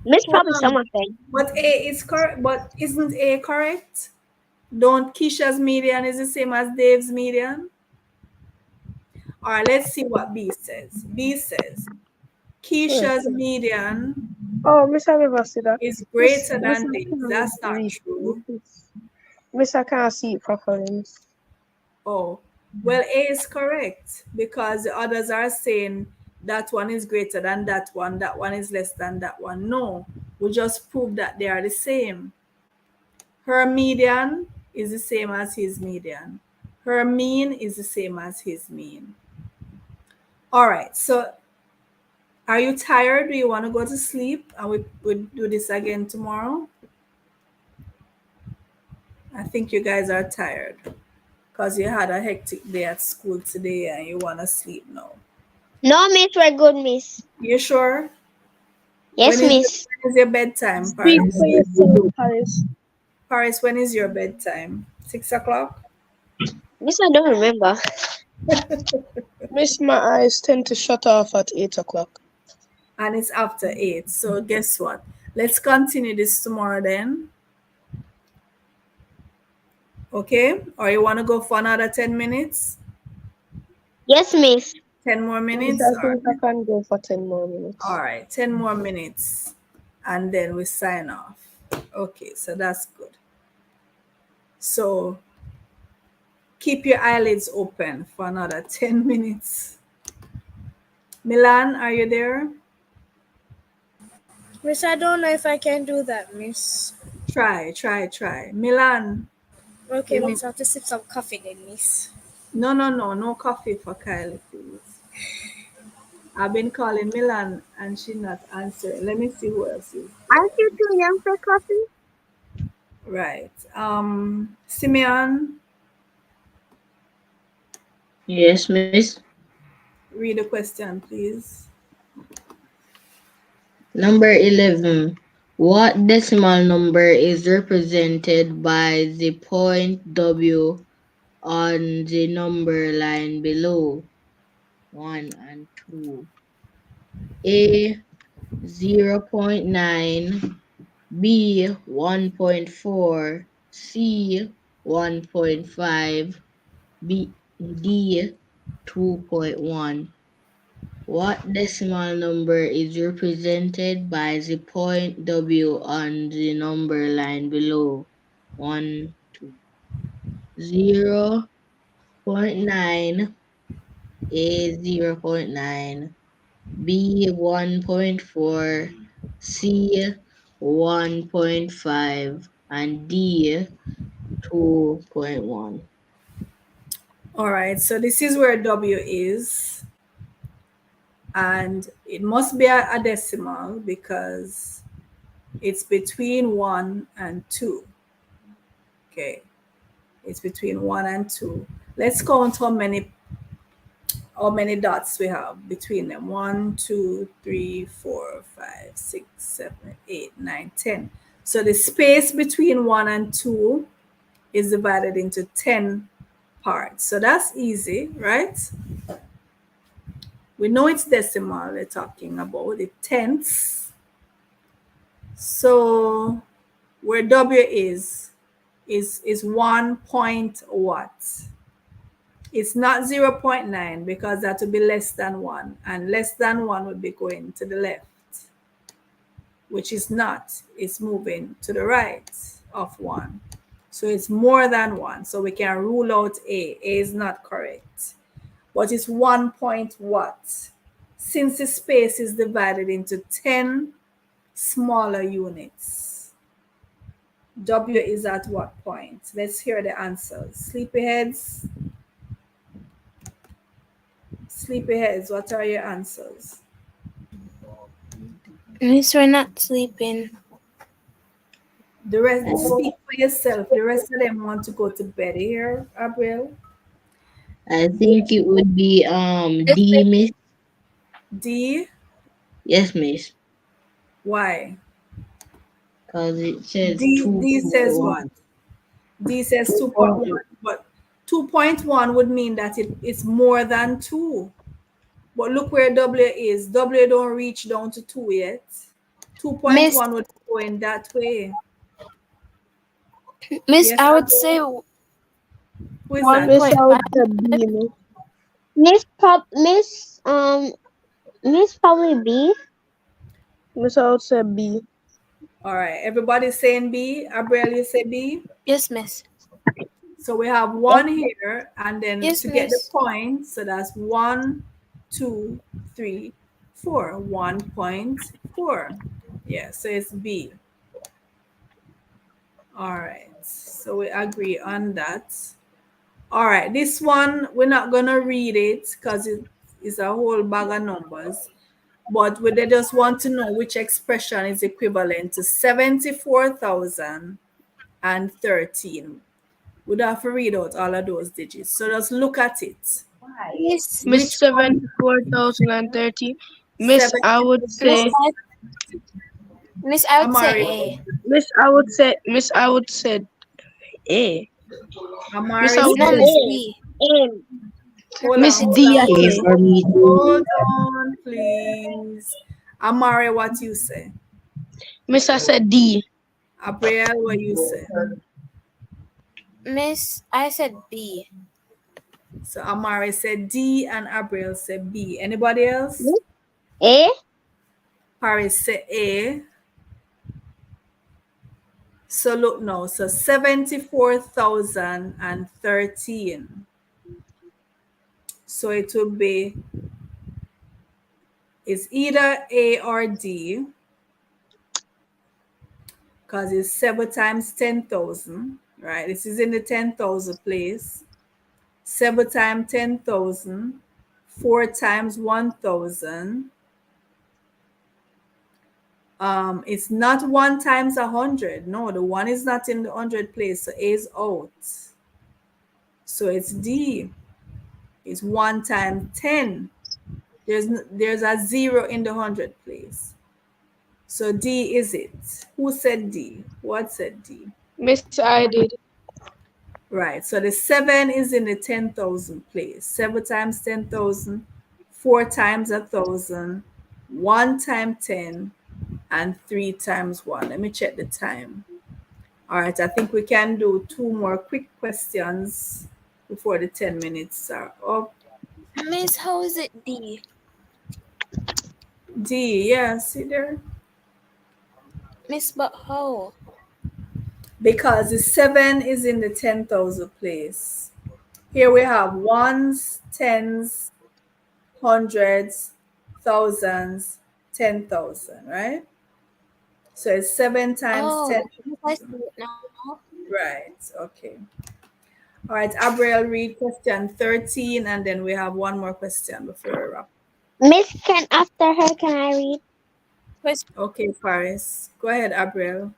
Miss Hold probably on. something. But A is correct. But isn't A correct? Don't Keisha's median is the same as Dave's median? All right, let's see what B says. B says Where? Keisha's median Oh, Miss, I never see that. is Miss, greater Miss, than I Dave's. can't That's not read. true. Miss, I can't see it properly, Miss. Oh, well, A is correct because the others are saying that one is greater than that one is less than that one. No, we just proved that they are the same. Her median is the same as his median. Her mean is the same as his mean. All right, so are you tired? Do you want to go to sleep and we do this again tomorrow? I think you guys are tired because you had a hectic day at school today and you want to sleep now. No, miss, we're good, miss. You sure? Yes, miss. When is your bedtime, Speak Paris? for yourself, Paris. Paris, when is your bedtime? 6 o'clock? Miss, I don't remember. Miss, my eyes tend to shut off at 8 o'clock. And it's after 8. So guess what? Let's continue this tomorrow then. Okay? Or you want to go for another 10 minutes? Yes, miss. 10 more Miss, minutes? I All think I right. can go for 10 more minutes. All right. 10 more minutes. And then we sign off. Okay, so that's good. So keep your eyelids open for another 10 minutes. Milan, are you there? Miss, I don't know if I can do that, miss. Try. Milan, Okay, you want... miss, I'll have to sip some coffee then, miss. No coffee for Kylie, please. I've been calling Milan and she's not answering. Let me see who else is Aren't there. you too young for coffee? Right. Simeon, Yes, miss. read the question, please. Number 11. What decimal number is represented by the point W on the number line below? 1 and 2. A 0.9, B 1.4, C 1.5, B D 2.1. What decimal number is represented by the point W on the number line below? 1, 2. 0.9, A 0.9, B 1.4, C 1.5, and D 2.1. All right, so this is where W is, and it must be a decimal because it's between 1 and 2. Okay, it's between 1 and 2. Let's count how many dots we have between them. 1, 2, 3, 4, 5, 6, 7, 8, 9, 10. So the space between 1 and 2 is divided into 10 parts. So that's easy, right? We know it's decimal they're talking about, the tenths. So where W is 1 point what? It's not 0.9 because that would be less than 1, and less than 1 would be going to the left, which is not. It's moving to the right of 1. So it's more than 1. So we can rule out A. A is not correct. But it's 1 point what? Since the space is divided into 10 smaller units, W is at what point? Let's hear the answers. Sleepyheads. Sleepyheads, what are your answers? Miss, we're not sleeping. The rest, speak for yourself. The rest of them want to go to bed here, Abril. I think it would be Yes, D, miss. Miss. D, Yes, Miss. why? Because it says D says what? 2.1. D says 2.1, 2.1. but 2.1 would mean that it's more than 2. But look where W is. W don't reach down to 2 yet. Miss, 2.1 would be going that way. Miss, Yes, I would Abril? say Who is one that? Miss, point I would five. say B, Miss. Miss probably B. Miss, I would say B. All right. Everybody's saying B. Abril, you say B. Yes, miss. So we have Yes. one here, and then Yes, to get the miss. point, so that's 1, 2, 3, 4. 1.4. Yeah, so it's B. All right. So we agree on that. All right. This one, we're not going to read it because it is a whole bag of numbers. But they just want to know which expression is equivalent to 74,013. We'd have to read out all of those digits. So just look at it. Miss, Miss Which one? 74,030. Miss, I would 74. miss, say, I, miss, I would say Amari. A. Miss, I would say A. Miss, Amari I would No, say, says, miss A. B. A. hold on, Miss Miss hold D, on, I hold B. A say. for on. me too. Hold on, please. Amari, what you say? Miss, I said D. Abriel, what you say? Miss, I said B. So Amari said D and Abriel said B. Anybody else? Miss A. Paris said A. So look now. So 74,013. So it will be, it's either A or D because it's 7 times 10,000, right? This is in the 10,000 place. 7 times 10,000, 4 times 1,000. It's not 1 times 100. No, the 1 is not in the 100 place, so A is out. So it's D. It's 1 times 10. There's a 0 in the 100 place. So D is it. Who said D? What said D? Miss, I did. Right. So the 7 is in the 10,000 place. 7 times 10,000, 4 times 1,000, 1 times 10, and 3 times 1. Let me check the time. All right. I think we can do 2 more quick questions before the 10 minutes are up. Miss, how is it D? D. Yeah. See there? Miss, but how? Because the 7 is in the 10,000 place. Here we have ones, tens, hundreds, thousands, 10,000, right? So it's 7 times Oh, miss, I 10,000. see it now. Right. Okay. All right. Abriel, read question 13, and then we have one more question before we wrap. Miss can after her. Can I read? Question. Okay, Paris. Go ahead, Abriel.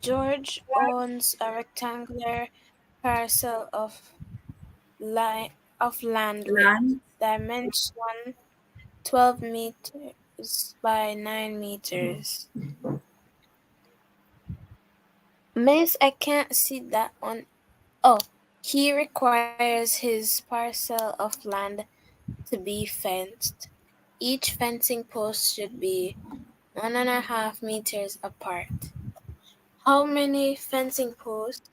George owns a rectangular parcel of land with Land. dimension 12 meters by 9 meters. Miss, I can't see that on. Oh, he requires his parcel of land to be fenced. Each fencing post should be 1.5 meters apart. How many fencing posts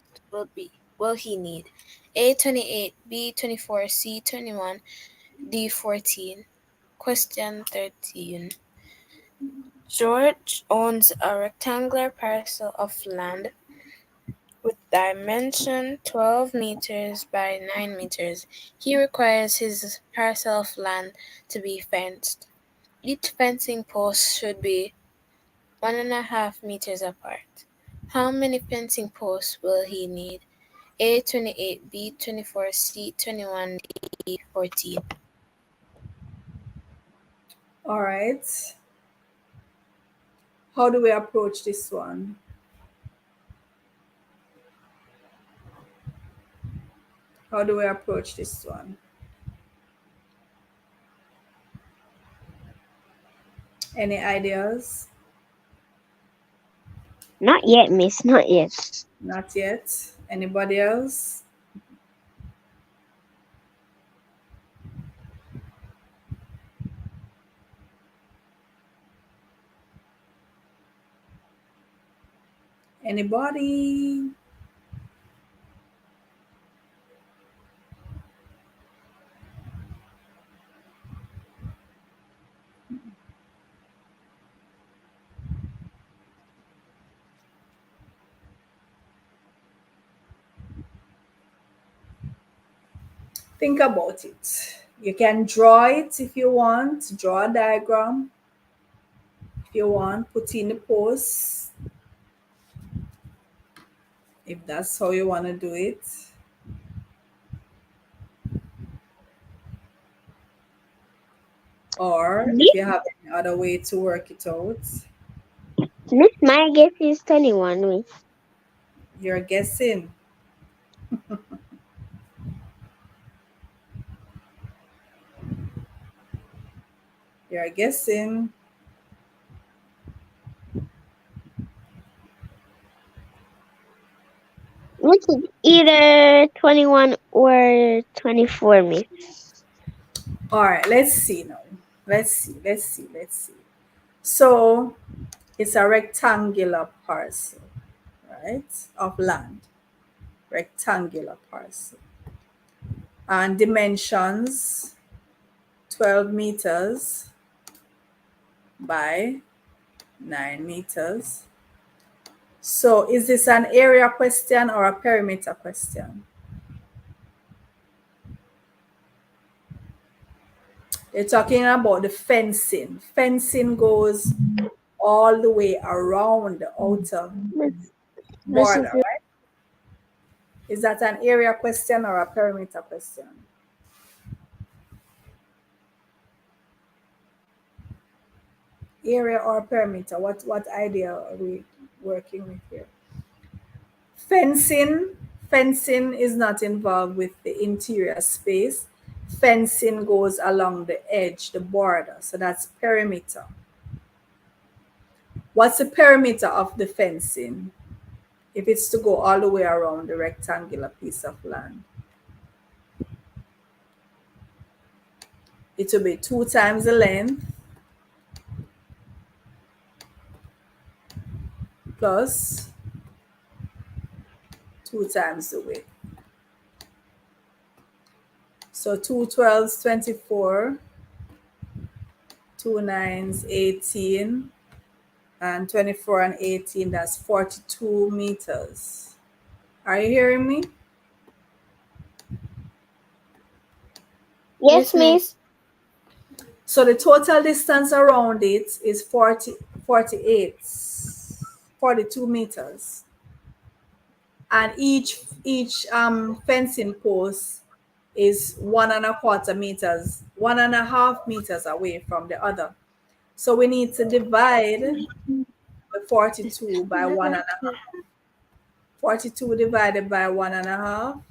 will he need? A 28, B 24, C 21, D 14. Question 13. George owns a rectangular parcel of land with dimension 12 meters by 9 meters. He requires his parcel of land to be fenced. Each fencing post should be 1.5 meters apart. How many fencing posts will he need? A 28, B 24, C 21, D 14. All right. How do we approach this one? How do we approach this one? Any ideas? Not yet, miss. Not yet. Not yet. Anybody else? Anybody? Think about it. You can draw it if you want, draw a diagram. If you want, put in the post. If that's how you want to do it. Or if you have any other way to work it out. Miss, my guess is 21, miss. You're guessing. You're guessing. Which is either 21 or 24, miss. All right, let's see now. Let's see. So it's a rectangular parcel, right, of land. Rectangular parcel. And dimensions 12 meters by 9 meters. So is this an area question or a perimeter question? They're talking about the fencing. Fencing goes all the way around the outer border, right? Is that an area question or a perimeter question? Area or perimeter? What idea are we working with here? Fencing is not involved with the interior space. Fencing goes along the edge, the border. So that's perimeter. What's the perimeter of the fencing? If it's to go all the way around the rectangular piece of land, it will be 2 times the length plus 2 times the width. So 2 12s 24, 2 9s 18, and 24 and 18, that's 42 meters. Are you hearing me? Yes, miss. So the total distance around it is 48, 42 meters. And each fencing post is 1.25 meters, 1.5 meters away from the other. So we need to divide the 42 by 1.5. 42 divided by 1.5.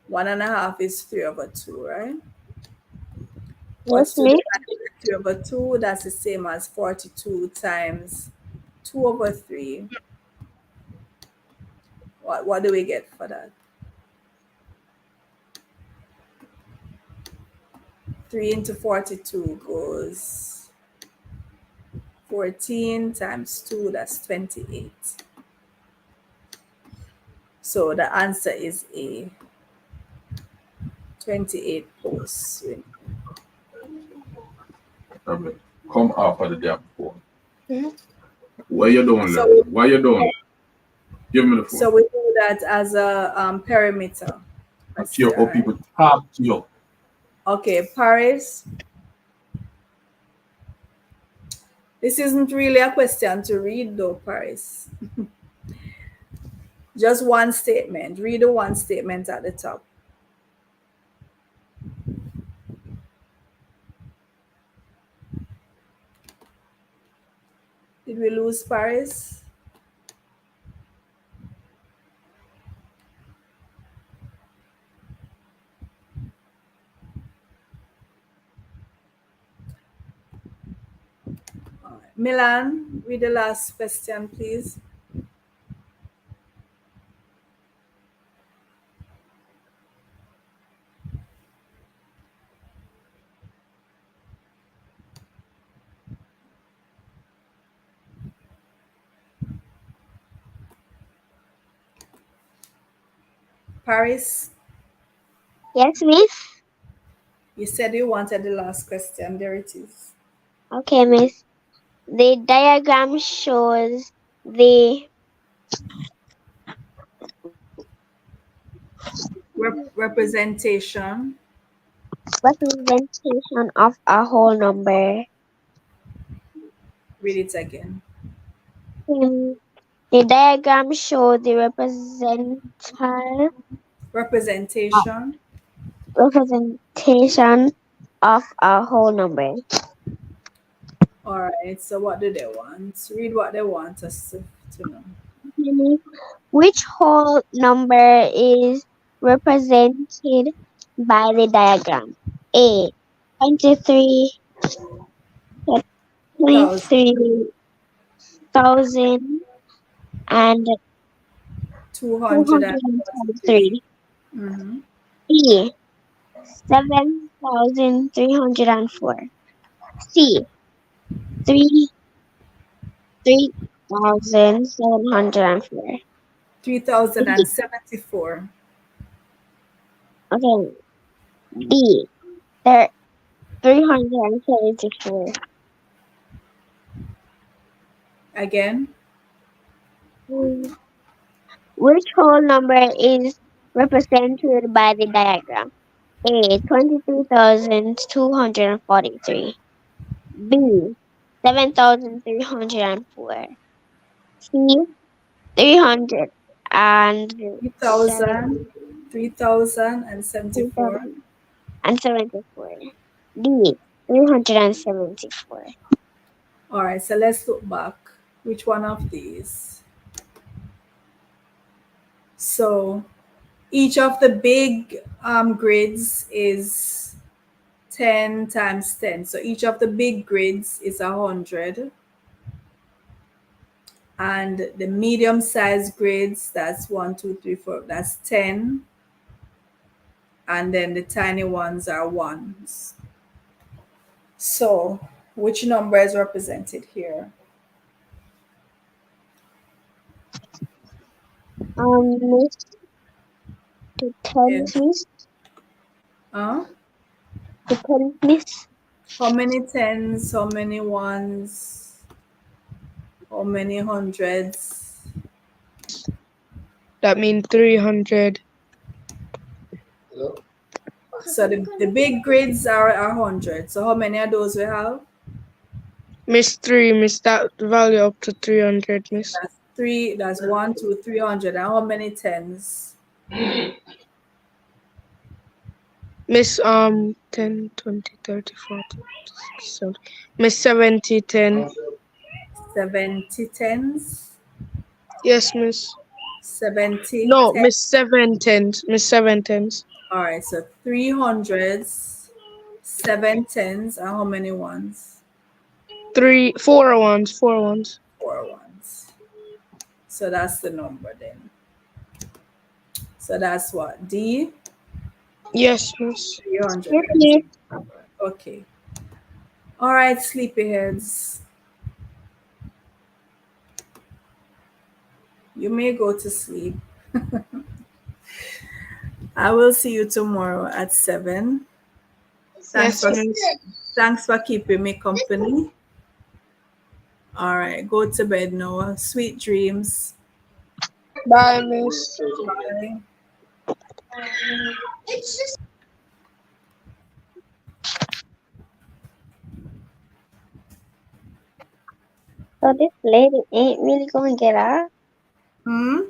1.5 is 3/2, right? Yes, 42 miss. divided by 3/2, that's the same as 42 times 2/3. What do we get for that? 3 into 42 goes 14 times 2, that's 28. So the answer is A, 28 posts. Come off of the damn phone. Where you doing, So, Larry? Where you doing? Give me the phone. so we do that as a perimeter. Let's hear how people talk to you. Okay, Paris. This isn't really a question to read though, Paris. Just one statement. Read the one statement at the top. Did we lose Paris? Milan, read the last question, please. Paris, Yes, Miss. you said you wanted the last question. There it is. Okay, Miss. The diagram shows the Representation. representation of a whole number. Read it again. Hmm, the diagram shows the Representation. representation of a whole number. All right. So what do they want? Read what they want us to know. Hmm, which whole number is represented by the diagram? A. 23, Thousand. 23,000 and 243. 223. Mm-hmm. B. 7,304. C. 3 3,704. 3074. Okay. D. There 374. Again. Hmm, which whole number is represented by the diagram? A. 22,243. B. 7,304. C. 300 and 3000. 3074. 774. D. 374. All right. So let's look back. Which one of these? So each of the big grids is 10 times 10. So each of the big grids is 100. And the medium sized grids, that's 1, 2, 3, 4, that's 10. And then the tiny ones are ones. So which number is represented here? Miss, the tens, Yes. miss, Huh? the tens, miss. How many tens? How many ones? How many hundreds? That means 300. So the big grids are 100. So how many of those we have? Miss 3, miss that value up to 300, miss. That's three. That's 1, 2, 300. And how many tens? Miss 10, 20, 30, 40, 70. Miss 70, 10. 70 tens. Yes, miss. 70 No, tens. miss 7 tens. Miss 7 tens. All right. So 300s, 7 tens, and how many ones? 3, 4 ones, 4 ones. 4 ones. So that's the number then. So that's what? D? Yes, miss. Yes, 300. miss. Okay. All right, sleepyheads. You may go to sleep. I will see you tomorrow at 7. Thanks Yes, for miss. thanks for keeping me company. All right, go to bed now. Sweet dreams. Bye, miss. Bye. So this lady ain't really gonna get out. Hmm?